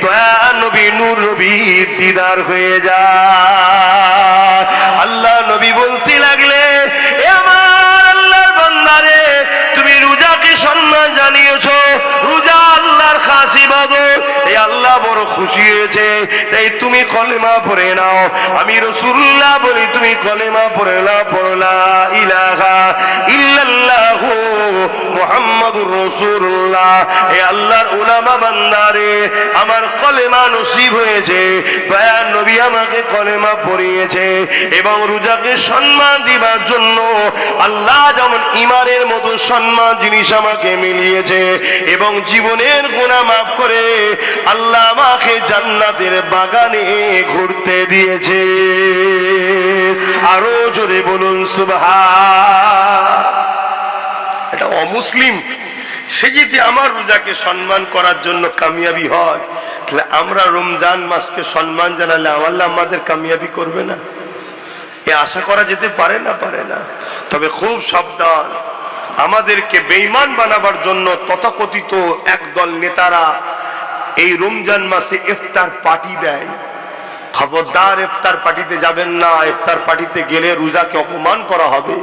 দয়া নবী, নূর নবীর দিদার হয়ে যায়। আল্লাহ নবী বলতে লাগলে, এ আমার আল্লাহর বান্দারে, তুমি রোজাকে সম্মান জানিয়েছো, রোজা আল্লাহর খাস ইবাদত, এই আল্লাহ বড় খুশি হয়েছে, তাই তুমি কলেমা পড়ে নাও। আমি রাসূলুল্লাহ বলি, তুমি কলেমা পড়ে নাও, পড়ো লা ইলাহা ইল্লাল্লাহু মুহাম্মাদুর রাসূলুল্লাহ। এ আল্লাহর উলামা বান্দারে, আমার কলেমা নসিব হয়েছে, দয়ার নবী আমাকে কলেমা পড়িয়েছে, এবং রোজাকে সম্মান দিবার জন্য আল্লাহ যেমন ইমানের মতো সম্মান জিনিস আমাকে মিলিয়েছে, এবং জীবনের গুনাহ মাফ করে আল্লাহ আমাকে জান্নাতের বাগানে ঘুরতে দিয়েছে। আরো জোরে বলুন সুবহান। এটা অমুসলিম সে যদি আমার রোজাকে সম্মান করার জন্য কামিয়াবি হয়, তাহলে আমরা রমজান মাসকে সম্মান জানালে আল্লাহ আমাদের কামিয়াবি করবে না? এ আশা করা যেতে পারে না, পারে না। তবে খুব সাবধান, আমাদেরকে বেঈমান বানাবার জন্য তথাকথিত একদল নেতারা এই রমজান মাসে ইফতার পার্টি দেয়। খবরদার ইফতার পার্টিতে যাবেন না। ইফতার পার্টিতে গেলে রোজাকে অপমান করা হবে,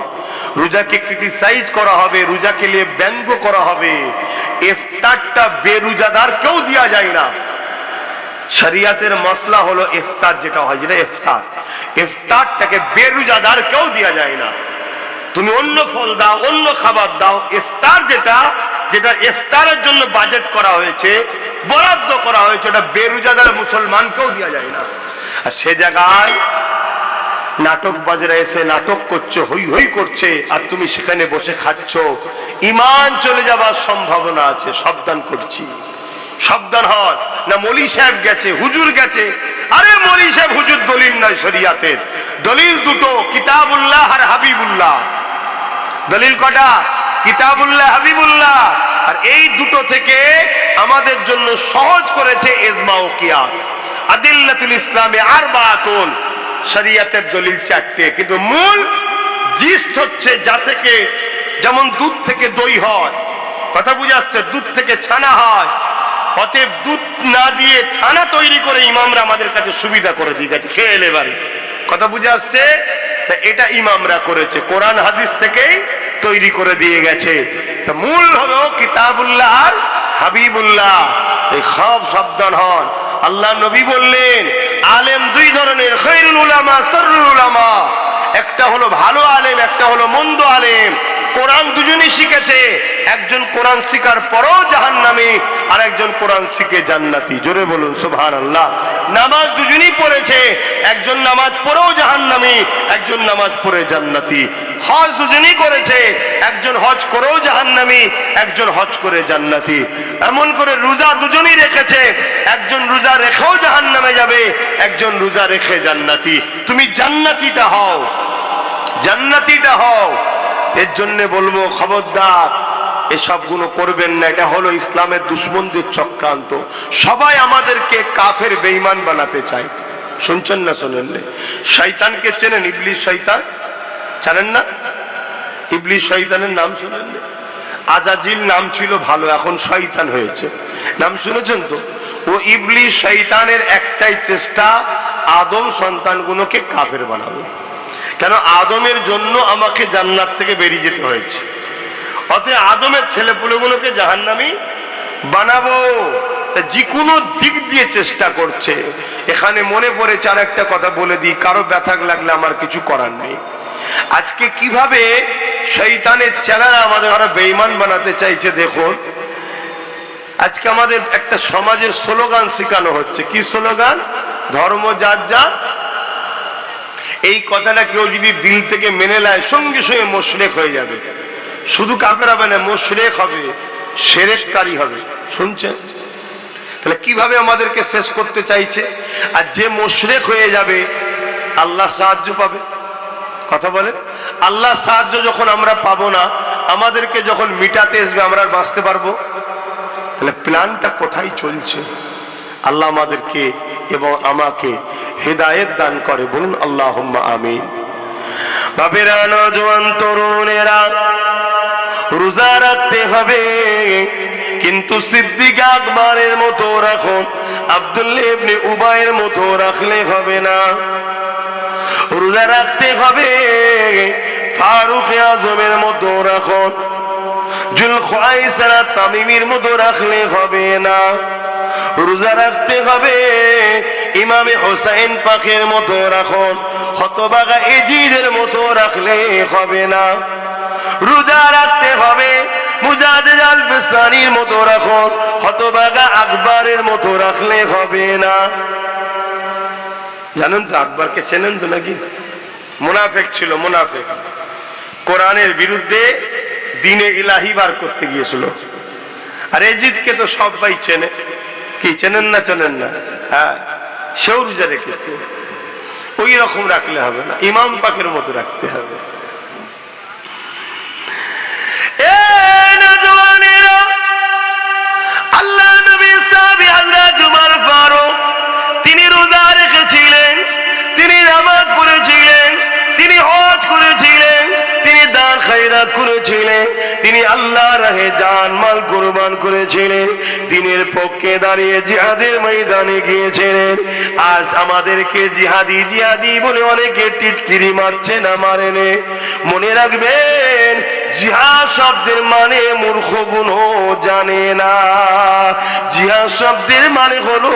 রোজাকে ক্রিটিসাইজ করা হবে, রোজাকে নিয়ে ব্যঙ্গ করা হবে। ইফতারটা বেরোজাদার কেউ দেওয়া যায় না। শরিয়াতের মসলা হলো ইফতার যেটা হয়, যেটা ইফতার, ইফতারটাকে বেরোজাদার কেউ দেওয়া যায় না। তুমি অন্য ফল দাও, অন্য খাবার দাও, ইফতার যেটা যেটা ইফতারের জন্য বাজেট করা হয়েছে, বরাদ্দ করা হয়েছে, ওটা বেরোজাদার মুসলমানকেও দেওয়া যায় না। আর সে জায়গায় নাটক বাজরা এসে নাটক করছে, হই হই করছে, আর তুমি সেখানে বসে খাচ্ছ, ঈমান চলে যাবার সম্ভাবনা আছে। সাবধান করছি, সাবধান হন না। মৌলী সাহেব গেছে, হুজুর গেছে, আরে মৌলী সাহেব হুজুর দলিল নয় শরিয়াতের। দলিল দুটো, কিতাবুল্লাহ আর হাবিবুল্লাহ। দলিল কটা? কিতাবুল্লাহ, হাবিবুল্লাহ। আর এই দুটো থেকে আমাদের জন্য সহজ করেছে ইজমা ও কিয়াস। আদিল্লাতুল ইসলামে আরবাতুন, শরিয়াতের দলিল চারটে, কিন্তু মূল জিস্ট হচ্ছে যা থেকে যেমন দুধ থেকে দই হয়, কথা বুঝে আসছে, দুধ থেকে ছানা হয়, অতএব দুধ না দিয়ে ছানা তৈরি করে ইমামরা আমাদের কাছে সুবিধা করে দিয়ে গেছে, খেয়ে এলে বাড়ি, কথা বুঝে আসছে। এটা ইমামরা করেছে, কোরআন হাদিস থেকেই তৈরি করে দিয়ে গেছে। মূল হলো কিতাবুল্লাহ আর হাবিবুল্লাহ, এই সব সাবধান হন। আল্লাহ নবী বললেন আলেম দুই ধরনের, খৈরুল উলামা সররুল উলামা, একটা হলো ভালো আলেম, একটা হলো মন্দ আলেম। কোরআন দুজনই শিখেছে, একজন কোরআন শিখার পরও জাহান্নামী, আর একজন কোরআন শিখে জান্নাতি, জোরে বলুন সুবহানাল্লাহ। নামাজ দুজনই পড়েছে, একজন নামাজ পড়েও জাহান্নামী, একজন নামাজ পড়ে জান্নাতি। হজ দুজনই করেছে, একজন হজ করেও জাহান্নামী, একজন হজ করে জান্নাতি। এমন করে রোজা দুজনই রেখেছে, একজন রোজা রেখেও জাহান্নামে যাবে, একজন রোজা রেখে জান্নাতি। তুমি জান্নাতিটা হও, জান্নাতিটা হও। এর জন্য বলবো খবরদার এসবগুলো করবেন না, এটা হলো ইসলামের দুশ্মনদের চক্রান্ত। সবাই আমাদেরকে কাফের বেঈমান বানাতে চায়, শুনছেন না শোনেন না? শয়তানকে চেনেন? ইবলিস শয়তান জানেন না? ইবলিস শয়তানের নাম শুনেন না? আজাজিল নাম ছিল ভালো, এখন শয়তান হয়েছে, নাম শুনেছেন তো? ও ইবলিস শয়তানের একটাই চেষ্টা, আদম সন্তানগুলোকে কাফের বানাবে। কেন? আদমের জন্য আমাকে জান্নাত থেকে বেরিয়ে যেতে হয়েছে, অতএব আদমের ছেলেপুলেগুলোকে জাহান্নামী বানাবো। যে কোনো দিক দিয়ে চেষ্টা করছে। এখানে মনে পড়েছে আর একটা কথা বলে দিই, কারো ব্যথা লাগলে আমার কিছু করার নেই। আজকে কিভাবে শয়তানের চেলারা আমাদের ঘরে বেঈমান বানাতে চাইছে দেখুন। আজকে আমাদের একটা সমাজের স্লোগান শেখানো হচ্ছে, কি স্লোগান? ধর্ম যার যার। এই কথাটা কেউ যদি দিল থেকে মেনে নেয়, সঙ্গে সঙ্গে মুশরিক হয়ে যাবে। শুধু কাফের হবে না, মুশরিক হবে, শিরককারী হবে। শুনছেন? তাহলে কিভাবে আমাদেরকে শেষ করতে চাইছে? আর যে মুশরিক হয়ে যাবে আল্লাহ সাহায্য পাবে, কথা বলেন। আল্লাহ সাহায্য যখন আমরা পাবো না, আমাদেরকে যখন মিটাতে আসবে, আমরা আর বাঁচতে পারবো? তাহলে প্ল্যানটা কোথায় চলছে? আল্লাহ আমাদেরকে এবং আমাকে হেদায়েত দান করে, বলুন আল্লাহুম্মা আমিন। বাপেরা, নওজোয়ান তরুণেরা, রোজা রাখতে হবে, কিন্তু সিদ্দিক আকবরের মতো রাখুন, আব্দুল্লাহ ইবনে উবাইয়ের মতো রাখলে হবে না। রোজা রাখতে হবে, ফারুক আজমের মতো রাখুন, জুলখাইসারা তামিমির মতো রাখলে হবে না। রোজা রাখতে হবে, ইমামে হোসেন পাকের মতো রাখুন, হতবাগা এজিদের মতো রাখলে হবে না। রোজা রাখতে হবে, মুজাদ্দিদ আল-ফিসানির মতো রাখুন, হতবাগা আকবরের মতো রাখলে হবে না। জানেন তো আকবরকে? চেনেন তো নাকি? মুনাফিক ছিল, মুনাফিক। কোরআনের বিরুদ্ধে দ্বীনে ইলাহি বার করতে গিয়েছিল। আর এজিদকে তো সবাই চেনে, কি চেনেন না? চেনেন না? হ্যাঁ, সেও রোজা রেখেছে। ওই রকম রাখলে হবে না, ইমাম পাকের মতো রাখতে হবে। আল্লাহ নবী সাহাবী হযরত উমর ফারুক, তিনি রোজা রেখেছিলেন, তিনি নামাজ পড়েছিলেন, তিনি হজ করেছিলেন, তিনি দান খায়রাত করেছিলেন, তিনি আল্লাহর রাহে জান মাল কুরবান করেছিলেন, দ্বীনের পক্ষে দাঁড়িয়ে জিহাদের ময়দানে গিয়েছিলেন। আজ আমাদেরকে জিহাদি জিহাদি বলে অনেকে টিটকিরি মারছে না, মারেনে। মনে রাখবেন, জিহাদ শব্দের মানে মূর্খগুলো জানে না। জিহাদ শব্দের মানে হলো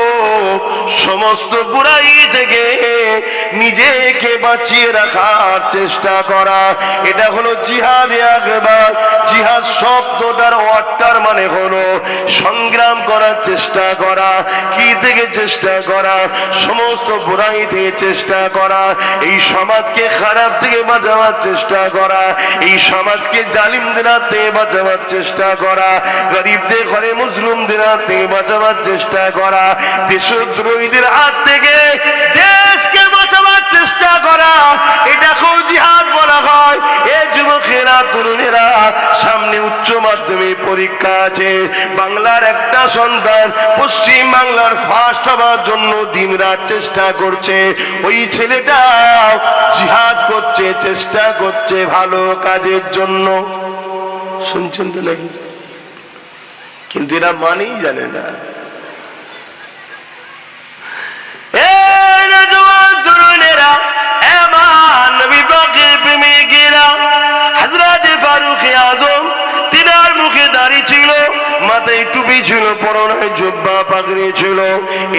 সমস্ত বুরাই থেকে নিজেকে বাঁচিয়ে রাখার চেষ্টা করা, এটা হলো জিহাদে আকবার। জিহাদ শব্দটার অর্থের মানে হলো সংগ্রাম করার চেষ্টা করা। কি থেকে চেষ্টা করা? সমস্ত বুরাই থেকে চেষ্টা করা, এই সমাজকে খারাপ থেকে বাঁচাবার চেষ্টা করা, এই সমাজকে জালিমদের হাত থেকে বাঁচাবার চেষ্টা করা, গরিবদের ঘরে মুসলিমদের হাত থেকে বাঁচাবার চেষ্টা করা, দেশদ্রোহীদের হাত থেকে দেশকে বাঁচাবার চেষ্টা করা, এটাকেও জিহাদ বলা হয়। এ যুবকেরা, তরুণেরা, সামনে উচ্চ মাধ্যমিক পরীক্ষা আছে। বাংলার একটা সন্তান পশ্চিম বাংলার ফার্স্ট হওয়ার জন্য দিনরাত চেষ্টা করছে। ওই ছেলেটা জিহাদ করছে, চেষ্টা করছে ভালো কাজের জন্য। শুনছেন তো নাকি? কিন্তু এরা মানেই জানে না। হযরত ফারুক আযম তিনার মুখে দাড়ি ছিল, মাথায় টুপি ছিল, পরনে জুব্বা পাগড়ি ছিল।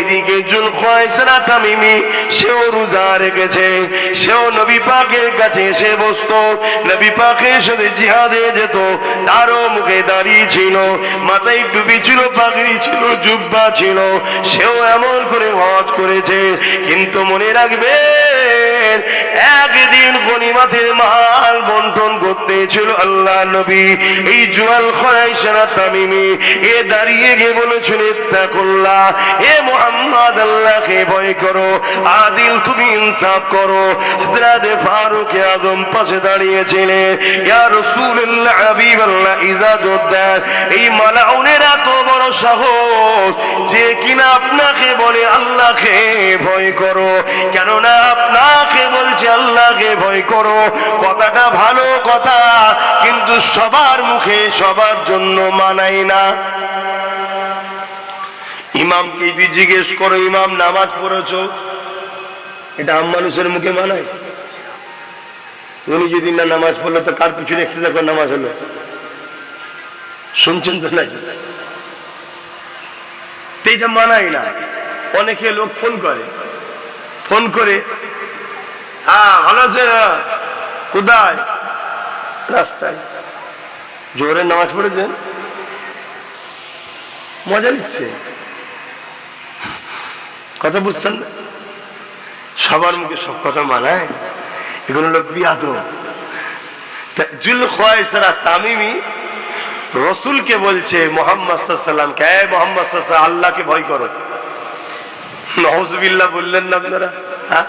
এদিকে জুলখায়সা তামিমি, সেও রোজা রেখেছে, সেও নবী পাকের কাছে এসে বসতো, নবী পাকের সাথে জিহাদে যেত, তারও মুখে দাড়ি ছিল, মাথায় টুপি ছিল, পাগড়ি ছিল, জুব্বা ছিল, সেও এমন করে হজ করেছে। কিন্তু মনে রাখবেন, একদিন গনিমতের মাল বন্টন করতে ছিল আল্লাহ নবী। এই জুলখায়সা তামিমি এ দাঁড়িয়ে গিয়ে বলেছিল, ইত্তাকুল্লাহ, হে মুহাম্মদ, আল্লাহকে ভয় করো, আদিল তুমি ইনসাফ করো। হযরত ফারুক আযম পাশে দাঁড়িয়েছিলেন। ইয়া রাসূলুল্লাহ, হাবিবাল্লাহ, ইজাজত দেন, এই মালাউনের এত বড় সাহস যে কিনা আপনাকে বলে আল্লাহকে ভয় করো। কেননা আপনাকে বলছে আল্লাহকে ভয় করো, কথাটা ভালো কথা, কিন্তু সবার মুখে সবার জন্য মানাই না। ইমামকে যদি জিজ্ঞেস করো, ইমাম নামাজ পড়েছো, এটা আম মানুষের মুখে মানায়? উনি যদি না নামাজ পড়লো তো কার পিছনে একটু দেখো নামাজ হলো? শুনছেন তো নাকি? এটা মানায় না। অনেকে লোক ফোন করে, হ্যাঁ ভালো আছে, কোথায়? রাস্তায়। জোহরে নামাজ পড়েছেন? মজা নিচ্ছে, কথা বুঝছেন না? সবার মুখে সব কথা মানায়, এগুলো লোক বিয়াদব। জুলখায়সা তামিমি রসুলকে বলছে, মুহাম্মদ সাল্লাল্লাহু আলাইহি ওয়াসাল্লামকে, হে মুহাম্মদ সাল্লাল্লাহু আলাইহি ওয়াসাল্লাম, আল্লাহকে ভয় করো। নাউযুবিল্লাহ বললেন না আপনারা? হ্যাঁ,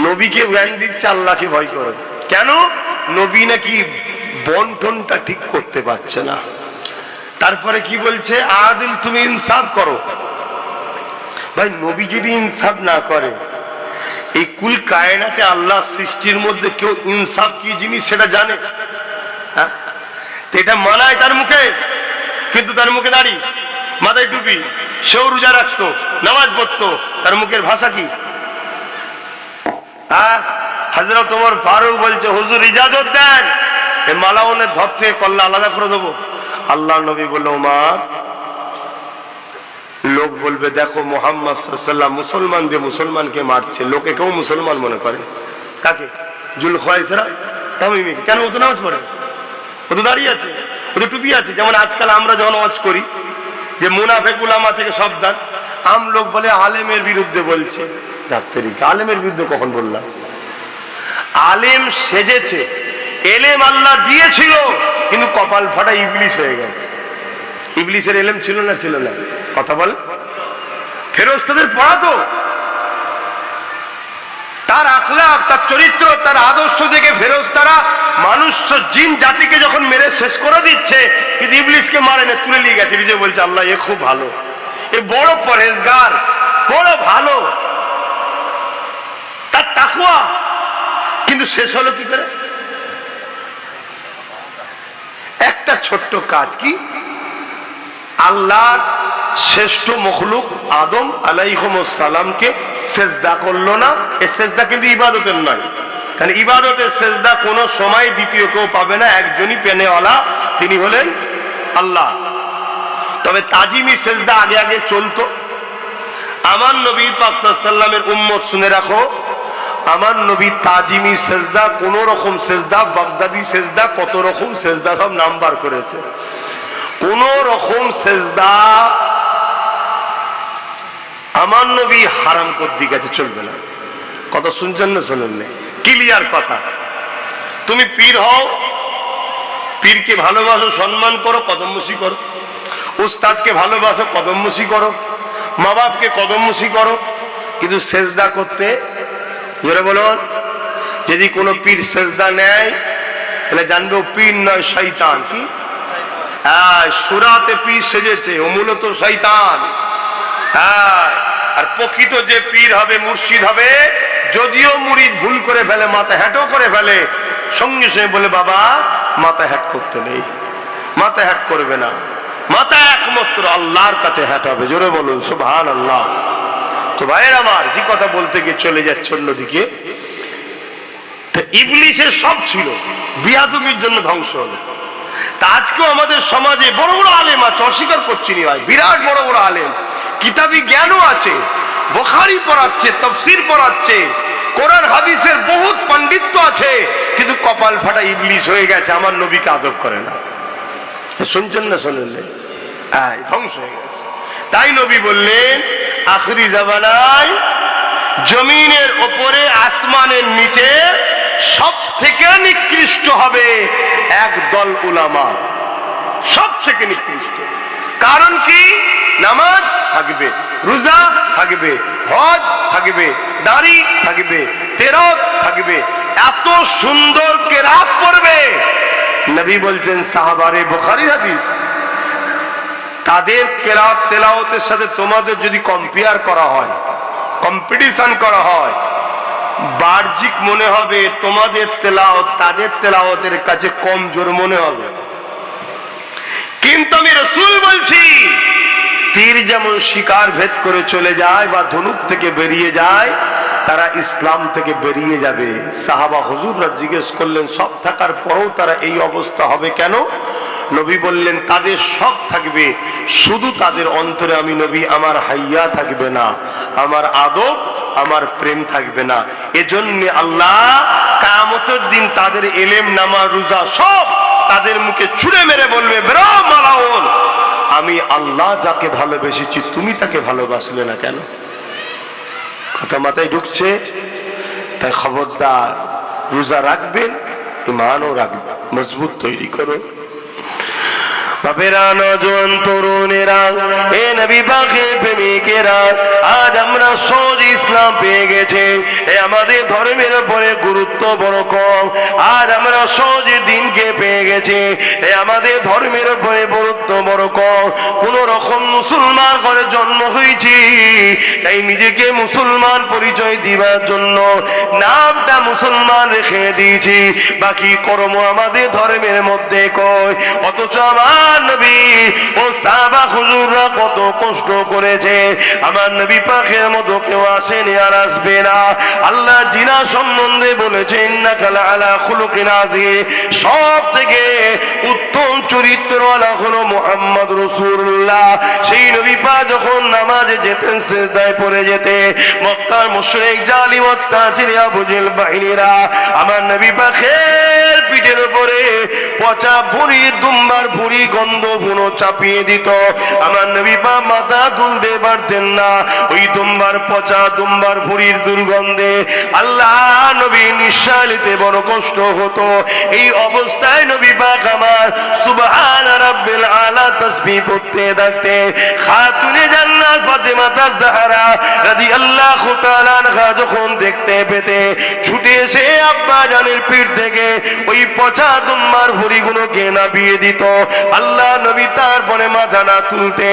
নবীকে জ্ঞান দিচ্ছে আল্লাহকে ভয় করো। কেন? নবী নাকি বন্টনটা ঠিক করতে পারছে না। তারপরে কি বলছে? আদিল তুমি ইনসাফ করো। ভাই, নবী যদি ইনসাফ না করে, এই কুল কায়নাতে আল্লাহ সৃষ্টির মধ্যে কেউ ইনসাফ কি জিনিস সেটা জানে? হ্যাঁ, এটা মানায় তার মুখে, কিন্তু তার মুখে দাড়ি, মাথায় টুপি, সেও রোজা রাখতো, নামাজ পড়তো, তার মুখের ভাষা কি? হ্যাঁ, হযরত ওমর ফারুক বলছে, হুজুর ইজাজত দেন, এই মালাউনের ধপ থেকে কল্লা আলাদা করে দেবো। আল্লাহ নবী বলল, ওমর, লোক বলবে দেখো মুহাম্মদ সাল্লাল্লাহু আলাইহি ওয়াসাল্লাম মুসলমান দিয়ে মুসলমানকে মারছে, লোকে কেউ মুসলমান মনে করে। কাকে? জুলখায়সা তামিমি। কেন? ও তো নামাজ পড়ে, ও তো দাঁড়িয়ে আছে, ও তো টুপি আছে। যেমন আজকাল আমরা যখন ওয়াজ করি যে মুনাফিক উলামা থেকে সাবধান, আম লোক বলে আলেমের বিরুদ্ধে বলছে। আলেমের বিরুদ্ধে কখন বললাম? আলেম সেজেছে, এলেম আল্লাহ দিয়েছিল, কিন্তু কপাল ফাটা ইবলিস হয়ে গেছে। ইবলিসের এলেম ছিল না? ছিল না? কথা বল। ফেরেশতাদের পড়াতো, তার আখলাক, তার চরিত্র, তার আদর্শ দেখে ফেরেশতারা মানুষ জিন জাতিকে যখন মেরে শেষ করে দিচ্ছে, কিন্তু ইবলিসকে মারে না, তুলে নিয়ে গেছে। নিজে বলছে আল্লাহ এ খুব ভালো, এ বড় পরহেজগার, বড় ভালো, তার তাকওয়া। কিন্তু শেষ হলো কি করে? একটা ছোট্ট কাজ কি? আল্লাহর শ্রেষ্ঠ মখলুক আদম আলাইহিস সালামকে সেজদা করলো না। এই সেজদা কিন্তু ইবাদতের নয়, কারণ ইবাদতের সেজদা কোনো সময় দ্বিতীয় কেউ পাবে না, একজনই পেনেওয়ালা, তিনি হলেন আল্লাহ। তবে তাজিমি সেজদা আগে আগে চলতো। আমার নবী পাক সাল্লাল্লাহু আলাইহি ওয়াসাল্লামের উম্মত শুনে রাখো, আমার নবী তাজিমি সেজদা, কোন রকম সেজদা, বাগদাদি সেজদা, কত রকম সেজদা সব নাম্বার করেছে। কোন রকম সেজদা আমার নবী হারাম করে গেছে, চলবে না। কথা শুনছেন না? শোনেন না? ক্লিয়ার কথা। তুমি পীর হও, পীরকে ভালোবাসো, সম্মান করো, কদমমুশি করো। উস্তাদকে ভালোবাসো, কদমমুশি করো। মা বাপকে কদমমুশি করো, কিন্তু সেজদা করতে, জোরে বলুন, যদি কোনো পীর সেজদা নেয় তাহলে জানবে ও পীর নয়, শয়তান। কি? হ্যাঁ, সুরাতে পীর সেজেছে, ও মূলত শয়তান। হ্যাঁ, আর প্রকৃত যে পীর হবে, মুর্শিদ হবে, যদিও মুরিদ ভুল করে ফেলে, মাথা হ্যাঁটো করে ফেলে, সঙ্গে সঙ্গে বলে বাবা মাথা হ্যাট করতে নেই, মাথা হ্যাট করবে না, মাথা একমাত্র আল্লাহর কাছে হ্যাট হবে। জোরে বলুন সুবহানাল্লাহ। তো ভাইয়ের আমার, যে কথা বলতে গিয়ে চলে যাচ্ছে অন্যদিকে, ইবলিসের সব ছিল, বিয়াদবির জন্য ধ্বংস হলো। তা আজকেও আমাদের সমাজে বড় বড় আলেম আছে, অস্বীকার করছি না ভাই, বিরাট বড় বড় আলেম, কিতাবি জ্ঞানও আছে, বুখারী পড়াচ্ছে, তাফসীর পড়াচ্ছে, কোরআন হাদিসের বহুত পণ্ডিত্য আছে, কিন্তু কপাল ফাটা ইবলিস হয়ে গেছে, আমার নবীকে আদব করে না। শুনছেন না শোনেন না? ধ্বংস হয়ে গেছে। তাই নবী বললেন, আখিরি জামানায় জমিনের ওপরে আসমানের নিচে সব থেকে নিকৃষ্ট হবে একদল উলামা, সব থেকে নিকৃষ্ট। কারণ কি? নামাজ থাকবে, রোজা থাকবে, হজ থাকবে, দাড়ি থাকবে, তেরাওয়াত থাকবে, এত সুন্দর কেরাত পড়বে। নবী বলছেন, সাহাবারে বুখারী হাদিস, তাদের কেরাত তেলাওয়াতের সাথে তোমাদের যদি কম্পেয়ার করা হয়, কম্পিটিশন করা হয়, বাহ্যিক মনে হবে তোমাদের তেলাওয়াত তাদের তেলাওয়াতের কাছে কম জোর মনে হবে। কিন্তু আমি রাসূল বলছি, তীর যেমন শিকার ভেদ করে চলে যায় বা ধনুক থেকে বেরিয়ে যায়, তারা ইসলাম থেকে বেরিয়ে যাবে। সাহাবা হুজুররা জিজ্ঞেস করলেন, সব থাকার পরেও তারা এই অবস্থা হবে কেন? নবী বললেন, তাদের সব থাকবে, শুধু তাদের অন্তরে আমি নবী আমার হাইয়া থাকবে না, আমার আদব, আমার প্রেম থাকবে না। এজন্য আল্লাহ কিয়ামতের দিন তাদের ইলম, নামাজ, রোজা সব তাদের মুখে ছুঁড়ে মেরে বলবে, বেরো মালাউন, আমি আল্লাহ যাকে ভালোবেসেছি তুমি তাকে ভালোবাসলে না কেন? কথা মাথায় ঢুকছে? তাই খবরদার, রোজা রাখবেন, ঈমানও রাখবেন, মজবুত তৈরি করো। বাপেরা, নওজোয়ান তরুণেরা, এ নবী পাকের প্রেমিকেরা, আজ আমরা সহজ ইসলাম পেয়ে গেছে। এ আমাদের ধর্মের উপরে গুরুত্ব বড় কম। আজ আমরা সহজ দিনকে পেয়ে গেছি, এ আমাদের ধর্মের উপরে গুরুত্ব বড় কম। কোন রকম মুসলমান করে জন্ম হয়েছি, তাই নিজেকে মুসলমান পরিচয় দিবার জন্য নামটা মুসলমান রেখে দিয়েছি, বাকি কর্ম আমাদের ধর্মের মধ্যে কয়। অথচ আমার নবী ও সাহাবা হুজুররা কত কষ্ট করেছে, আমার নবী পাকের মতো কেউ আসেনি আর আসবে না। আল্লাহ জিনা সম্বন্ধে বলেছেন, ইন্নাকা লাআলা খুলুকিন আযীম, সব থেকে উত্তম চরিত্রওয়ালা হলো মুহাম্মদ রাসূলুল্লাহ। সেই নবী পাক যখন নামাজে যেতেন, সিজদায় পড়ে যেতে, মক্কার মুশরিক জালিম অত্যাচারী আবু জেহেল বাহিনীরা আমার নবী পাকের পিঠের উপরে পচা ভুঁড়ি, দুম্বার ভুঁড়ি, গন্ধ বুনো চাপিয়ে দিত। আমার নবী পাক মাথা তুলতে পারতেন না, ওই দুম্বার পচা দুম্বার ভুঁড়ির দুর্গন্ধে আল্লাহ নবী নিঃশ্বাস নিতে বড় কষ্ট হতো। এই অবস্থায় নবী পাক আমার সুবহান রাব্বিল আলা তাসবিহ পড়তে থাকতে, খাতুনে জান্নাত ফাতেমা জাহরা রাদিয়াল্লাহু তাআলা আনহা যখন দেখতে পেতে, ছুটে এসে আব্বা জানের পিঠ থেকে ওই পচা দুম্বার ভুঁড়িগুলোকে নামিয়ে দিত। আল্লাহ নবী তারপরে মাথা না তুলতে,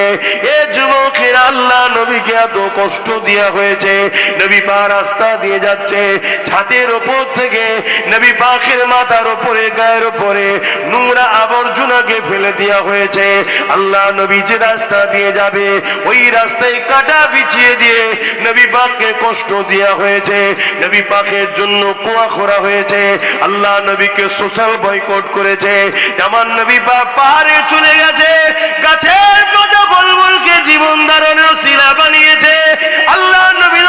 এ যুবকেরা, আল্লাহ নবীকে এত কষ্ট দেয়া হয়েছে। নবী পাক রাস্তা দিয়ে যাচ্ছে, ছাদের উপর থেকে নবী পাকের মাথার উপরে, গায়ের উপরে নোংরা আবর্জনাকে ফেলে দেওয়া হয়েছে। আল্লাহ নবী যে রাস্তা দিয়ে যাবে, ওই রাস্তায় কাটা বিছিয়ে দিয়ে নবী পাককে কষ্ট দেওয়া হয়েছে। নবী পাকের জন্য কুয়া খোঁড়া হয়েছে। আল্লাহ নবীকে সোশ্যাল বয়কট করেছে। আমার নবী পাক পাহাড়ে চলে গেছে, গাছের পাতা বলবলকে জীবন ধারণের শিলা বানিয়েছে। আল্লাহ নবী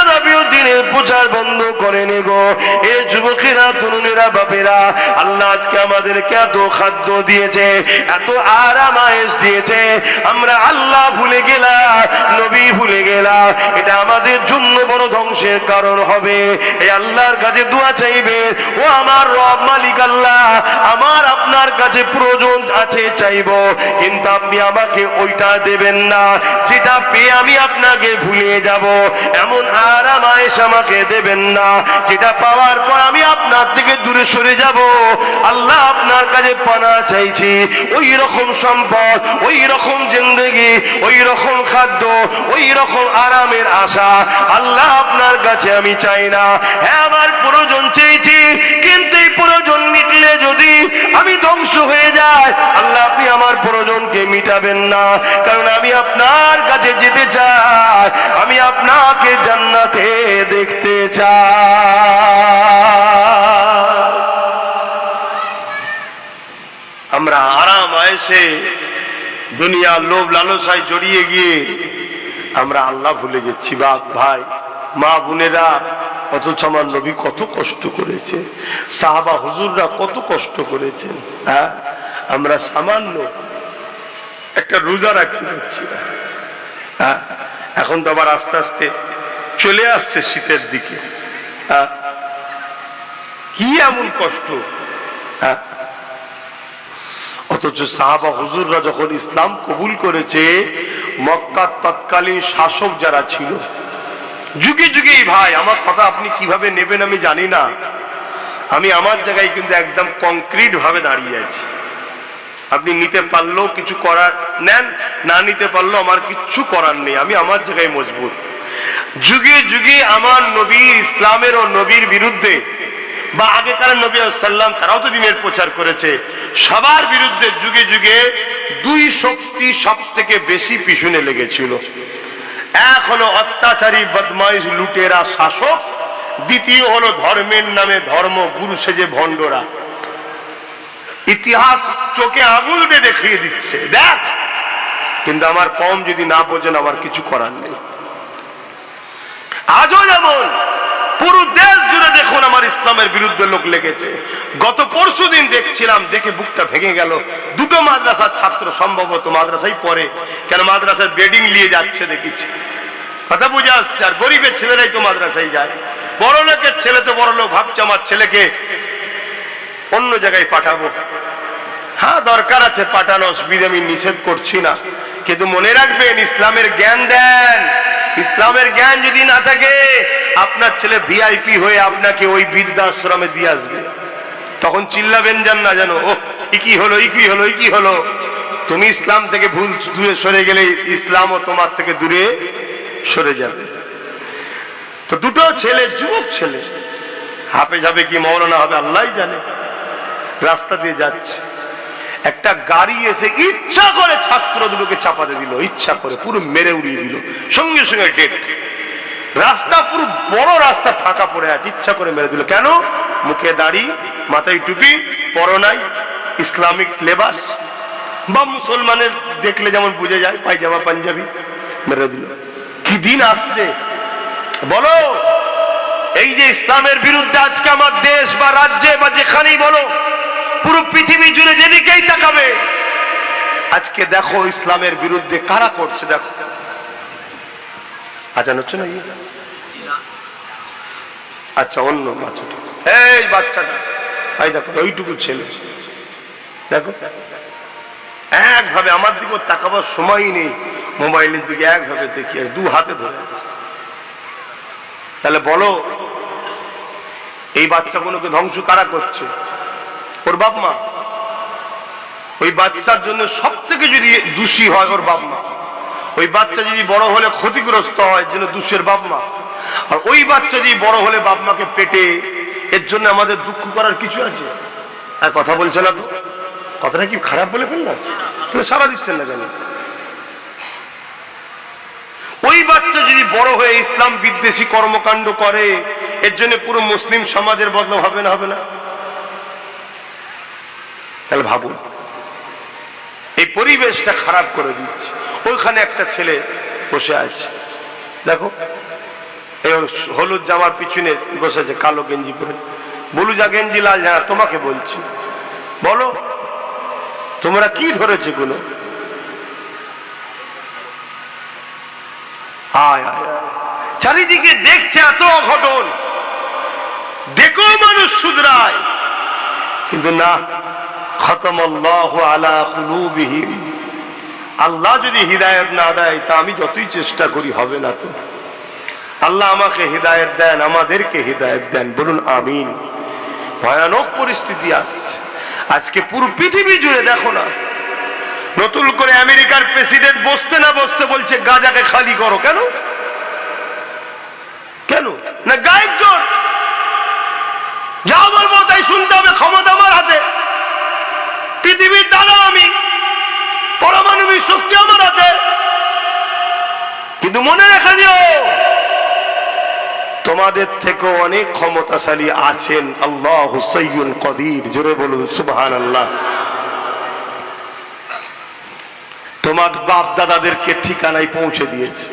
দিনের প্রচার বন্ধ করেনি গো। এ যুবকেরা, তরুণেরা, বাপেরা, আল্লাহ আজকে আমাদেরকে এত খাদ্য দিয়েছে, এত আরাম আয়েশ দিয়েছে, আমরা আল্লাহ ভুলে গেলাম, নবী ভুলে গেলাম। এটা আমাদের জন্য বড় ধ্বংসের কারণ হবে। এই আল্লাহর কাছে দোয়া চাইবে, ও আমার রব মালিক আল্লাহ, আমার আপনার কাছে প্রয়োজন আছে, চাইব, কিন্তু আপনি আমাকে ওইটা দেবেন না যেটা পেয়ে আমি আপনাকে ভুলে যাব। এমন আরাম আয়েশ আমাকে দেবেন না যেটা পাওয়ার পর আমি আপনার থেকে দূরে সরে যাব। আল্লাহ আপনার কাছে পানা চাইছি, ওই রকম সম্পদ, ওই রকম জিন্দেগি, ওই রকম খাদ্য, ওই রকম আরামের আশা আল্লাহ আপনার কাছে কাছে আমি চাই না। হ্যাঁ, আমার প্রয়োজন চেয়েছি, কিন্তু এই প্রয়োজন মিটলে যদি আমি ধ্বংস হয়ে যাই, আল্লাহ আপনি আমার প্রয়োজনকে মিটাবেন না, কারণ আমি আপনার কাছে যেতে চাই, আমি আপনাকে জান্নাতে দেখতে চাই। আমরা আরাম আয়েশে দুনিয়ার লোভ লালসায় জড়িয়ে গিয়ে আমরা আল্লাহ ভুলে গেছি। বাপ ভাই মা বোনেরা, অথচ আমার নবী কত কষ্ট করেছে, সাহাবা হুজুররা কত কষ্ট করেছেন। হ্যাঁ, আমরা সামান্য একটা রোজা রাখতে পারছি না। হ্যাঁ, এখন তো আবার আস্তে আস্তে চলে আসছে শীতের দিকে। হ্যাঁ, কি এমন কষ্ট। হ্যাঁ, অথচ সাহাবা হুজুররা যখন ইসলাম কবুল করেছে, মক্কার তৎকালীন শাসক যারা ছিল, যুগে যুগে, ভাই আমার কথা আপনি কিভাবে নেবেন আমি জানি না, আমি আমার জায়গায় কিন্তু একদম কংক্রিট ভাবে দাঁড়িয়ে আছি। আপনি নিতে পারলেও কিছু করার নেন, না নিতে পারলেও আমার কিচ্ছু করার নেই, আমি আমার জায়গায় মজবুত। যুগে যুগে আমার নবীর, ইসলামের ও নবীর বিরুদ্ধে, বা আগেকার নবী সাল্লাম তারাও তো দিনের প্রচার করেছে, সবার বিরুদ্ধে যুগে যুগে দুই শক্তি সব থেকে বেশি পিছনে লেগেছিল। এক হলো অত্যাচারী বদমাইশ লুটেরা শাসক, দ্বিতীয় হলো ধর্মের নামে ধর্ম গুরু সেজে ভণ্ডরা। ইতিহাস চোখে আঙুল দিয়ে দেখিয়ে দিচ্ছে, দেখ। কিন্তু আমার কম যদি না বোঝেন, আমার কিছু করার নেই। আজও যেমন পুরো দেশ জুড়ে দেখুন আমার ইসলামের বিরুদ্ধে লোক লেগেছে। গত পরশু দিন দেখছিলাম, দেখে বুকটা ভেঙে গেল। দুটো মাদ্রাসার ছাত্র, সম্ভবত মাদ্রাসায় পড়ে, কেন মাদ্রাসার বেডিং নিয়ে যাচ্ছে দেখেছি, কথা বুঝে আসছে। আর গরিবের ছেলেরাই তো মাদ্রাসায় যায়, বড় লোকের ছেলে তো বড় লোক ভাবছে আমার ছেলেকে অন্য জায়গায় পাঠাবো। হ্যাঁ, দরকার আছে পাঠানো, অসুবিধা আমি নিষেধ করছি না, কিন্তু মনে রাখবেন ইসলামের জ্ঞান দেন। ইসলামের জ্ঞান যদি না থাকে, আপনার ছেলে ভিআইপি হয়ে আপনাকে ওই বৃদ্ধাশ্রমে দিয়ে আসবে, তখন চিল্লাবেন যান না, জানো ও কি হলো, কি হলো, কি হলো। তুমি ইসলাম থেকে ভুল দূরে সরে গেলে ইসলামও তোমার থেকে দূরে সরে যাবে। তো দুটো ছেলে, যুবক ছেলে, হাফেজ হবে কি মওলানা হবে আল্লাহ জানে, রাস্তা দিয়ে যাচ্ছে, একটা গাড়ি এসে ইচ্ছা করে ছাত্র দুটোকে চাপাতে দিল, ইচ্ছা করে পুরো মেরে উড়িয়ে দিল, সঙ্গে সঙ্গে ডেট। রাস্তা পুরো বড় রাস্তা ফাঁকা পড়ে আছে, ইচ্ছা করে মেরে দিল। কেন? মুখে দাড়ি, মাথায় টুপি, পরো নাই ইসলামিক লেবাস, বা মুসলমানের দেখলে যেমন বুঝে যায় পায়জামা পাঞ্জাবি, মেরে দিল। কি দিন আসছে বলো? এই যে ইসলামের বিরুদ্ধে আজকে আমার দেশ বা রাজ্যে বা যেখানেই বলো, পুরো পৃথিবী জুড়ে যেদিকেই তাকাবে, আজকে দেখো ইসলামের বিরুদ্ধে কারা করছে। দেখো, আজান হচ্ছে না? আচ্ছা, অন্য বাচ্চাটা, এই বাচ্চাটা, এই দেখো ওইটুকু ছেলে, দেখো একভাবে আমার দিকে তাকাবার সময়ই নেই, মোবাইলের দিকে একভাবে দেখি, দু হাতে ধরে। তাহলে বলো, এই বাচ্চাগুলোকে ধ্বংস কারা করছে? ওর বাপ মা। ওই বাচ্চার জন্য সব থেকে যদি দোষী হয় ওর বাপ মা, ওই বাচ্চা যদি বড় হলে ক্ষতিগ্রস্ত হয় জন্য দোষের বাপ মা, আর ওই বাচ্চা যদি বড় হলে বাপ মাকে পেটে, এর জন্য আমাদের দুঃখ করার কিছু আছে? আর কথা বলছে না তো, কথাটা কি খারাপ বলে ফেললাম? তাহলে সারা দিচ্ছেন না কেন? ওই বাচ্চা যদি বড় হয়ে ইসলাম বিদ্বেষী কর্মকাণ্ড করে, এর জন্য পুরো মুসলিম সমাজের বদনাম হবে না? হবে না? তাহলে ভাবুন, এই পরিবেশটা খারাপ করে দিচ্ছে। ওইখানে একটা ছেলে বসে আছে, দেখো এই হলুদ জামার পিছনে বসেছে, কালো গেঞ্জি পরে, বলুজা গেঞ্জি লাল। হ্যাঁ, তোমাকে বলছি, বলো তোমরা কি ধরেছে গুলো? চারিদিকে দেখছে এত অঘটন, দেখো মানুষ শুধরায়, কিন্তু না। খতমাল্লাহু আলা কুলুবিহিম, আল্লাহ যদি হিদায়াত না দেয়, তা আমি যতই চেষ্টা করি হবে না। তো আল্লাহ আমাকে হিদায়াত দেন, আমাদেরকে হিদায়াত দেন, বলুন আমিন। ভয়ানক পরিস্থিতি আসছে আজকে পুরো পৃথিবী জুড়ে। দেখো না, নতুন করে আমেরিকার প্রেসিডেন্ট বসতে না বসতে বলছে গাজাকে খালি করো। কেন? কেন না গায়ের জোর? যা বলবো তাই শুনতে হবে, ক্ষমতা আমার হাতে, পৃথিবীর দাদা আমি, পারমাণবিক শক্তি আমার হাতে। কিন্তু মনে রেখে দিও, তোমাদের থেকে অনেক ক্ষমতাশালী আছেন। আল্লাহু সাইয়্যুল কাদির, জোরে বলুন সুবহানাল্লাহ। তোমার বাপ দাদাদেরকে ঠিকানায় পৌঁছে দিয়েছে।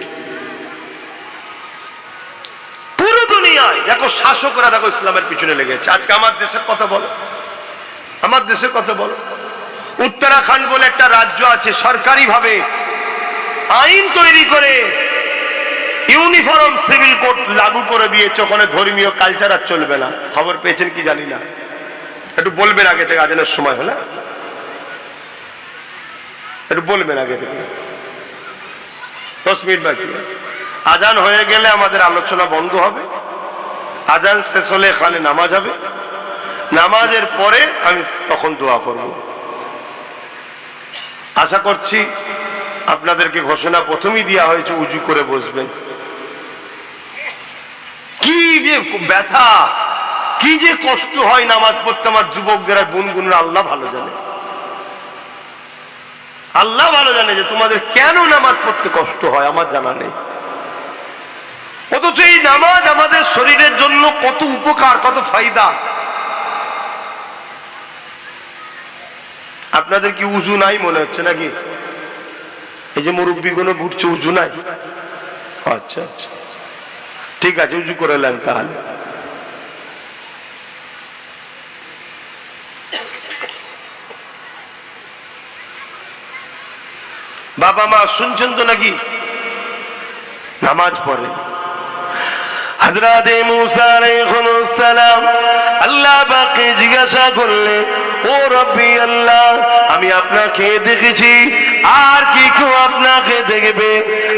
পুরো দুনিয়ায় দেখো শাসকরা দেখো ইসলামের পিছনে লেগেছে। আজকে আমার দেশের কথা বলো, আমার দেশের কথা বলো। উত্তরাখণ্ড বলে একটা রাজ্য আছে, সরকারি ভাবে আইন তৈরি করে ইউনিফর্ম সিভিল কোড লাগু করে দিয়েছে। ওখানে ধর্মীয় কালচার আর চলবে না। খবর পেয়েছেন কি জানি না, একটু বলবেন আগে থেকে, আজানের সময় হলে একটু বলবেন আগে থেকে। 10 মিনিট বাকি, আজান হয়ে গেলে আমাদের আলোচনা বন্ধ হবে। আজান শেষ হলে এখানে নামাজ হবে, নামাজের পরে আমি তখন দোয়া করব। আশা করছি আপনাদেরকে ঘোষণা প্রথমেই দেওয়া হয়েছে, উজু করে বসবেন। কি যে ব্যথা, কি যে কষ্ট হয় নামাজ পড়তে আমার যুবকদের আর বোনগুনরা আল্লাহ ভালো জানে। আল্লাহ ভালো জানে যে তোমাদের কেন নামাজ পড়তে কষ্ট হয়, আমার জানা নেই। অথচ এই নামাজ আমাদের শরীরের জন্য কত উপকার, কত ফায়দা। আপনাদের কি উজু নাই মনে হচ্ছে নাকি? এই যে মুরব্বীগুলো ঘুরছে, উজু নাই? আচ্ছা আচ্ছা, ঠিক আছে, উজু করে নেন তাহলে। বাবা মা শুনছেন তো নাকি? নামাজ পড়ে। হযরতে মুসা আলাইহিস সালাম আল্লাহ পাককে জিজ্ঞাসা করলেন, ও রব্বি আল্লাহ, আমি আপনাকে দেখেছি, আর কি কেউ আপনাকে দেখবে?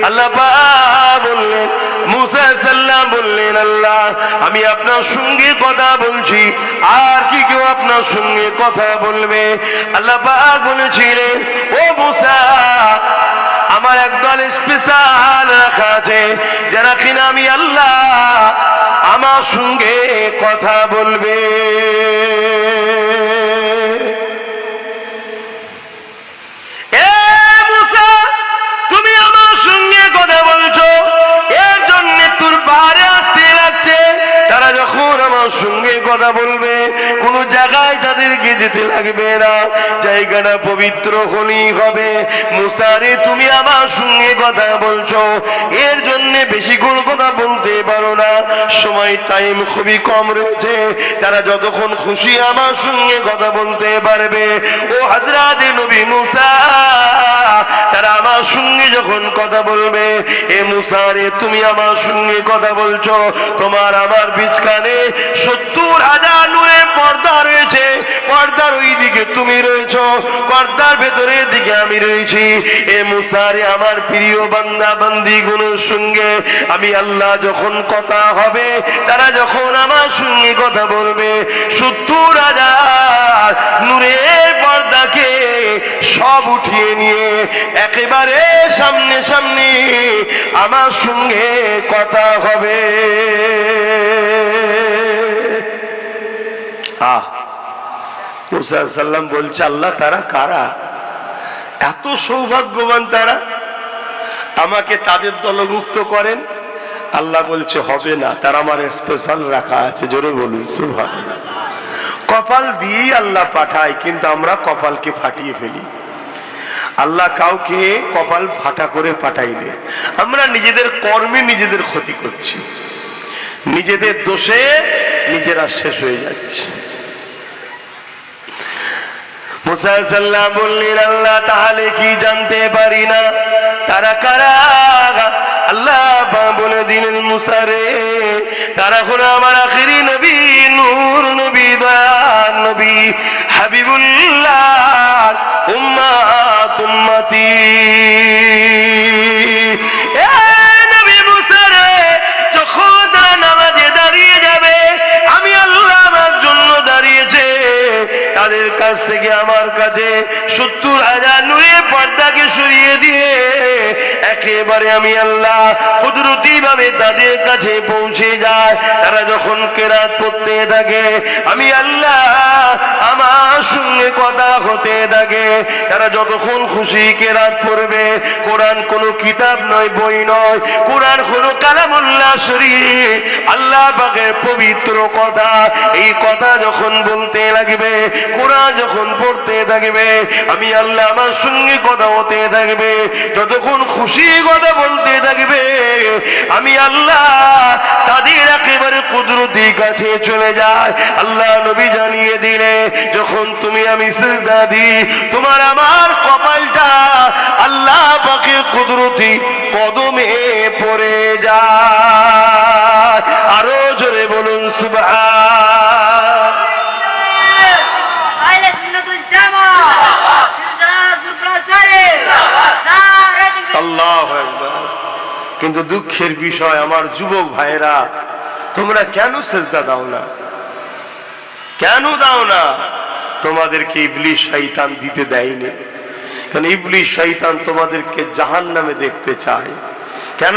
আল্লাহ পাক বললেন, মুসা সাল্লাম বললেন, আল্লাহ আমি আপনার সঙ্গে কথা বলছি, আর কি কেউ আপনার সঙ্গে কথা বলবে? আল্লাহ পাক বলেছিলেন, ও মুসা, আমার একদল স্পেশাল রাখা আছে, যারা কিনা আমি আল্লাহ আমার সঙ্গে কথা বলবে। এ মুসা, তুমি আমার সঙ্গে কথা বলছো, এর জন্য তোর পাহাড়ে আসতে লাগছে। তারা যখন আমার সঙ্গে কথা বলবে, কোন জায়গায় তাদেরকে যেতে লাগবে না, জায়গাটা পবিত্র হলেই হবে। মুসা রে, তুমি আমার সঙ্গে কথা বলছো, এর জন্য বেশি কোন কথা বলতে পারো না, সময় টাইম খুবই কম রয়েছে। তারা যতক্ষণ খুশি আমার সঙ্গে কথা বলতে পারবে। ও হযরতে নবী মুসা, তারা আমার সঙ্গে যখন কথা বলবে, এ মুসা রে, তুমি আমার সঙ্গে কথা বলছো, তোমার আমার বিচকানে 70,000 নূরের পর্দা রয়েছে, পর্দার ওই দিকে তুমি রয়েছো, পর্দার ভেতরের দিকে আমি রয়েছি। এ মুসা রে, আমার প্রিয় বান্দা বান্দীগুলোর সঙ্গে আমি আল্লাহ যখন কথা হবে, তারা যখন আমার সঙ্গে কথা বলবে, 70,000 নূরের পর্দাকে সব উঠিয়ে নিয়ে একেবারে সামনে সামনে আমার সঙ্গে কথা হবে। মুসা সাল্লাম বলছে, আল্লাহ তারা কারা? এত সৌভাগ্যবান তারা, আমাকে তাদের দলভুক্ত করেন। আল্লাহ বলছে হবে না, তারা আমার স্পেশাল রাখা আছে। জোরে বলুন সুবহানাল্লাহ। কপাল দিয়েই আল্লাহ পাঠায়, কিন্তু আমরা কপালকে ফাটিয়ে ফেলি। আল্লাহ কাউকে কপাল ফাটা করে পাঠাইলে, আমরা নিজেদের কর্মে নিজেদের ক্ষতি করছি, নিজেদের দোষে নিজেরা শেষ হয়ে যাচ্ছে। মুসা সাল্লাম বললেন, আল্লাহ তাহলে কি জানতে পারি না তারা কারা? আল্লাহ বলে দিলেন, মুসা রে, তারা হলো আমার আখিরি নবী, নূর নবী, দয়ার নবী, হাবিবুল্লাহ, উম্মাত উম্মতি। এ নবী মুসা রে, যখন তারা নামাজে দাঁড়িয়ে যাবে, আমি আল্লাহ আমার জন্য দাঁড়িয়েছে, তাদের কাছ থেকে আমার কাছে 70,000 নূরের পর্দাকে সরিয়ে দিয়ে একেবারে আমি আল্লাহ কুদরতি ভাবে তাদের কাছে পৌঁছে যায়। তারা যখন কেরাত পড়তে থাকে আমি আল্লাহ আমার সঙ্গে কথা হতে থাকে। তারা যতক্ষণ খুশি কেরাত পড়বে। কোরআন কোনো কিতাব নয়, বই নয়, কোরআন হলো কালামুল্লাহ শরীফ, আল্লাহ পাকের পবিত্র কথা। এই কথা যখন বলতে লাগবে, কোরআন যখন পড়তে থাকবে আমি আল্লাহ আমার সঙ্গে কথা হতে থাকবে। যতক্ষণ খুশি কথা বলতে থাকবে আমি আল্লাহ তাদের একেবারে কুদরতি কাছে চলে যায়। আল্লাহ নবী জানিয়ে দিলে যখন তুমি আমি সিজদা দিই তোমার আমার কপালটা আল্লাহ পাকের কুদরতি কদমে পড়ে যায়। আরো জোরে বলুন সুবহান। আল্লাহু আকবার। কিন্তু দুঃখের বিষয় আমার যুবক ভাইরা, তোমরা কেন সিজদা দাও না? কেন দাও না? তোমাদেরকে ইবলিস শয়তান দিতে দেয়নি। কারণ ইবলিস শয়তান তোমাদেরকে জাহান্নামে দেখতে চায়। কেন?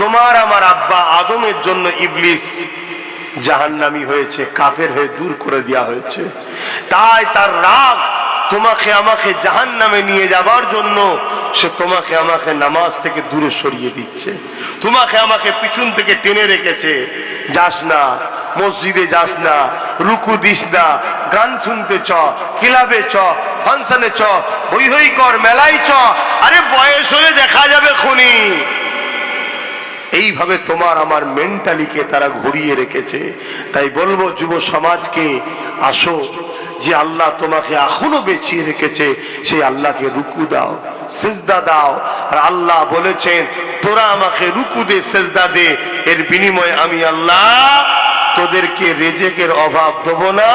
তোমার আমার আব্বা আদমের জন্য ইবলিস জাহান্নামী হয়েছে, কাফের হয়ে দূর করে দেওয়া হয়েছে। তাই তার রাগ তোমাকে আমাকে জাহান্নামে নিয়ে যাবার জন্য সে তোমাকে আমাকে নামাজ থেকে দূরে সরিয়ে দিচ্ছে। তোমাকে আমাকে পিছন থেকে টেনে রেখেছে। যাস না, মসজিদে যাস না, রুকু দিস না, গান শুনতে চ, ক্লাবে চ, ফাংশনে চ, হই হই কর, মেলায় চ, আরে বয়স হলে দেখা যাবে খুনি। এইভাবে তোমার আমার মেন্টালিকে তারা ঘুরিয়ে রেখেছে। তাই বলবো যুব সমাজকে, আসো, যে আল্লাহ তোমাকে এখনো বেঁচিয়ে রেখেছে সেই আল্লাহকে রুকু দাও, সিজদা দাও। আর আল্লাহ বলেছেন তোরা আমাকে রুকু দে, সিজদা দে, এর বিনিময়ে আমি আল্লাহ তোদেরকে রিজিকের অভাব দেব না,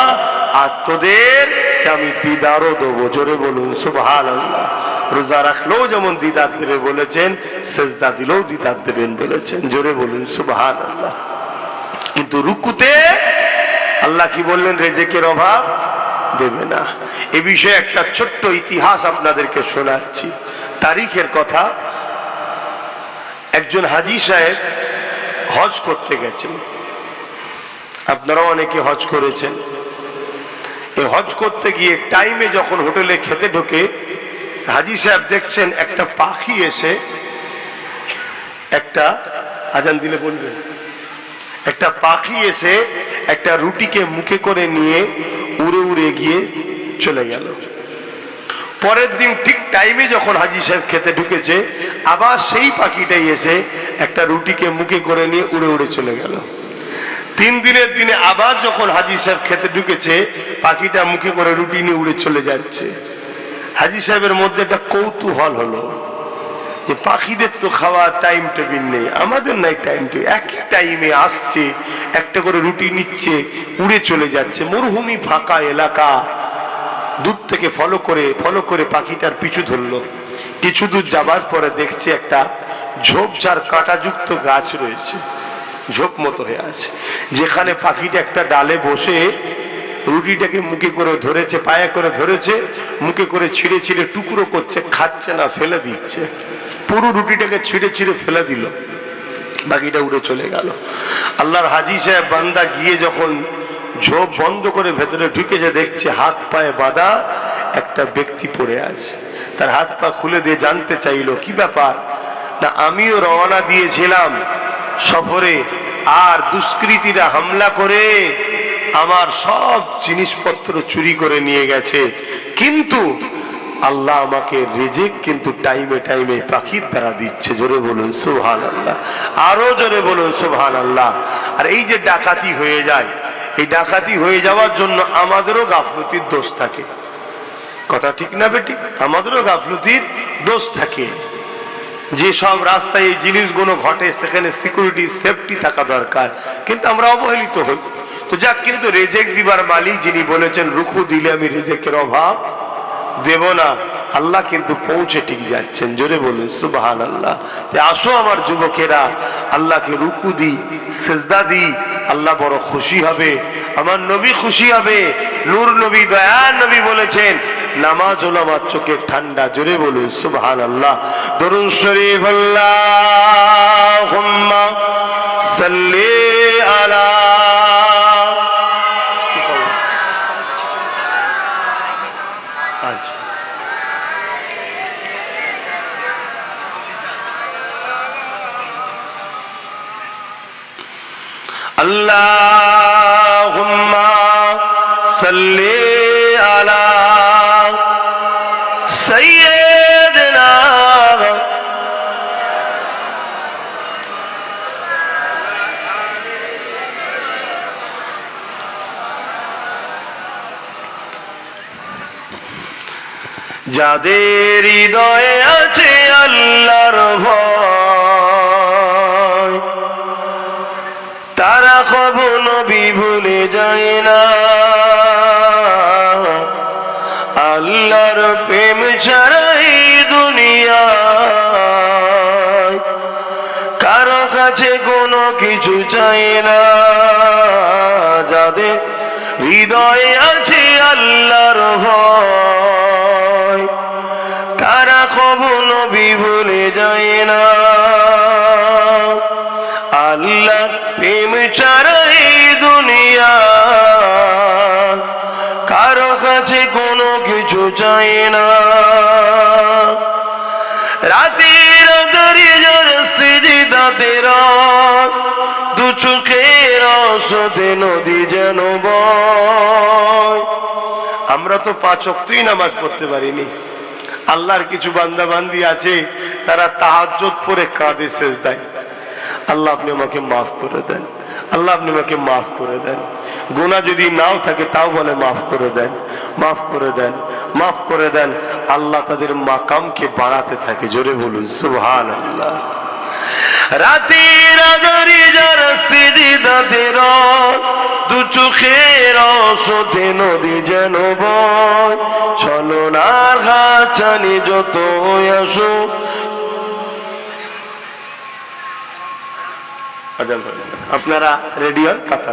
আর তোদেরকে আমি দিদারও দেবো। জোরে বলুন সুবহানাল্লাহ। রোজা রাখলেও যেমন দিদার দেবে বলেছেন, সিজদা দিলেও দিদার দেবেন বলেছেন। জোরে বলুন সুবহানাল্লাহ। কিন্তু রুকুতে আল্লাহ কি বললেন? রিজিকের অভাব দেবে না। এ বিষয়ে একটা ছোট্ট ইতিহাস আপনাদেরকে শোনাচ্ছি, তারিখের কথা। একজন হাজী সাহেব হজ করতে গেছেন। আপনারাও অনেকে হজ করেছেন। এই হজ করতে গিয়ে টাইমে যখন হোটেলে খেতে ঢোকে, হাজী সাহেব দেখছেন একটা পাখি এসে একটা, আজান দিলে বলবেন, একটা পাখি এসে একটা রুটিকে মুখে করে নিয়ে উড়ে উড়ে গিয়ে চলে গেল। পরের দিন ঠিক টাইমে যখন হাজী সাহেব খেতে ঢুকেছে, আবার সেই পাখিটাই এসে একটা রুটিকে মুখে করে নিয়ে উড়ে উড়ে চলে গেল। 3 দিনের দিনে আবার যখন হাজী সাহেব খেতে ঢুকেছে, পাখিটা মুখে করে রুটি নিয়ে উড়ে চলে যাচ্ছে। হাজী সাহেবের মধ্যে একটা কৌতূহল হলো যে পাখিদের তো খাওয়ার টাইম টেবিল নেই, আমাদের নাই টাইম টেবিল, একই টাইমে আসছে, একটা করে রুটি নিচ্ছে, উড়ে চলে যাচ্ছে। মরুভূমি ফাঁকা এলাকা, দূর থেকে ফলো করে পাখিটার পিছু ধরলো। কিছু দূর যাবার পরে দেখছে একটা ঝোপঝাড় কাঁটাযুক্ত গাছ রয়েছে, ঝোপ মতো হয়ে আছে, যেখানে পাখিটা একটা ডালে বসে রুটিটাকে মুখে করে ধরেছে, পায়ে করে ধরেছে, মুখে করে ছিঁড়ে ছিঁড়ে টুকরো করছে, খাচ্ছে না, ফেলে দিচ্ছে। পুরো রুটিটাকে ছিঁড়ে ছিঁড়ে ফেলে দিল, বাকিটা উড়ে চলে গেল। আল্লাহর হাজী সাহেব বান্দা গিয়ে যখন ঝোপ বন্ধ করে ভেতরে ঢুকেছে, দেখছে হাত পায়ে বাঁধা একটা ব্যক্তি পড়ে আছে। তার হাত পা খুলে দিয়ে জানতে চাইলো কি ব্যাপার। না, আমিও রওনা দিয়েছিলাম সফরে, আর দুষ্কৃতীরা হামলা করে আমার সব জিনিসপত্র চুরি করে নিয়ে গেছে, কিন্তু আল্লাহ আমাকে রিজিক কিন্তু টাইমে টাইমে পাখির দ্বারা দিচ্ছে। জোরে বলুন সুবহানাল্লাহ, আরো জোরে বলুন সুবহানাল্লাহ। আর এই যে ডাকাতি হয়ে যায়, এই ডাকাতি হয়ে যাওয়ার জন্য আমাদেরও গাফলতির দোষ থাকে। কথা ঠিক না বেটি? আমাদেরও গাফলতির দোষ থাকে। যে সব রাস্তায় এই জিনিসগুলো ঘটে সেখানে সিকিউরিটি সেফটি থাকা দরকার, কিন্তু আমরা অবহেলিত হই। তো যাক, কিন্তু রিজিক দিবার মালিক যিনি বলেছেন রুকু দিলে আমি রিজিকের অভাব দেব না, আল্লাহ কিন্তু পৌঁছে ঠিক যাচ্ছেন। জোরে বলুন সুবহানাল্লাহ। আসো আমার যুবকেরা, আল্লাহকে রুকু দি, সিজদা দি, আল্লাহ বড় খুশি হবে, আমার নবী খুশি হবে। নূর নবী, দয়ার নবী বলেছেন নামাজ হলো আমার চোখের ঠান্ডা। জোরে বলুন সুবহানাল্লাহ। দরুদ শরীফ আল্লাহুম্মা সাল্লি আলা আল্লাহুম্মা সাল্লি আলা সাইয়্যিদিনা যাদের হৃদয়ে আছে আল্লাহর ভয় তারা কবু নবী ভুলে যায় না। আল্লাহর প্রেম ছাড়াই দুনিয়ায় কারো কাছে কোনো কিছু চাই না। যাদের হৃদয়ে আছে আল্লাহর ভয় তারা কবু নবী ভুলে যায় না। আল্লাহ প্রেম ছাড়াই দুনিয়া কারো কাছে কোনো কিছু চাই না। রাতের দরিয়ার সিজদাতে রাত দু চোখের আশাতে নদী যেন বয়। আমরা তো 5 ওয়াক্তই নামাজ পড়তে পারিনি। আল্লাহর কিছু বান্দা বান্দি আছে তারা তাহাজ্জুদ পড়ে কাঁদে সেজদায়। আল্লাহ আপনি আমাকে মাফ করে দেন, আল্লাহ আপনি আমাকে মাফ করে দেন। গুনাহ যদি নাও থাকে তাও বলে মাফ করে দেন, মাফ করে দেন, মাফ করে দেন। আল্লাহ তাদের মাকামকে বাড়াতে থাকে। জোরে বলুন সুবহানাল্লাহ। রাতের আঁধারে যারা সিজদাতে রত দু চোখের আশাতে নদী যেন বয়। ছলনার ঘাচানি যত আসো আপনারা রেডিওর কথা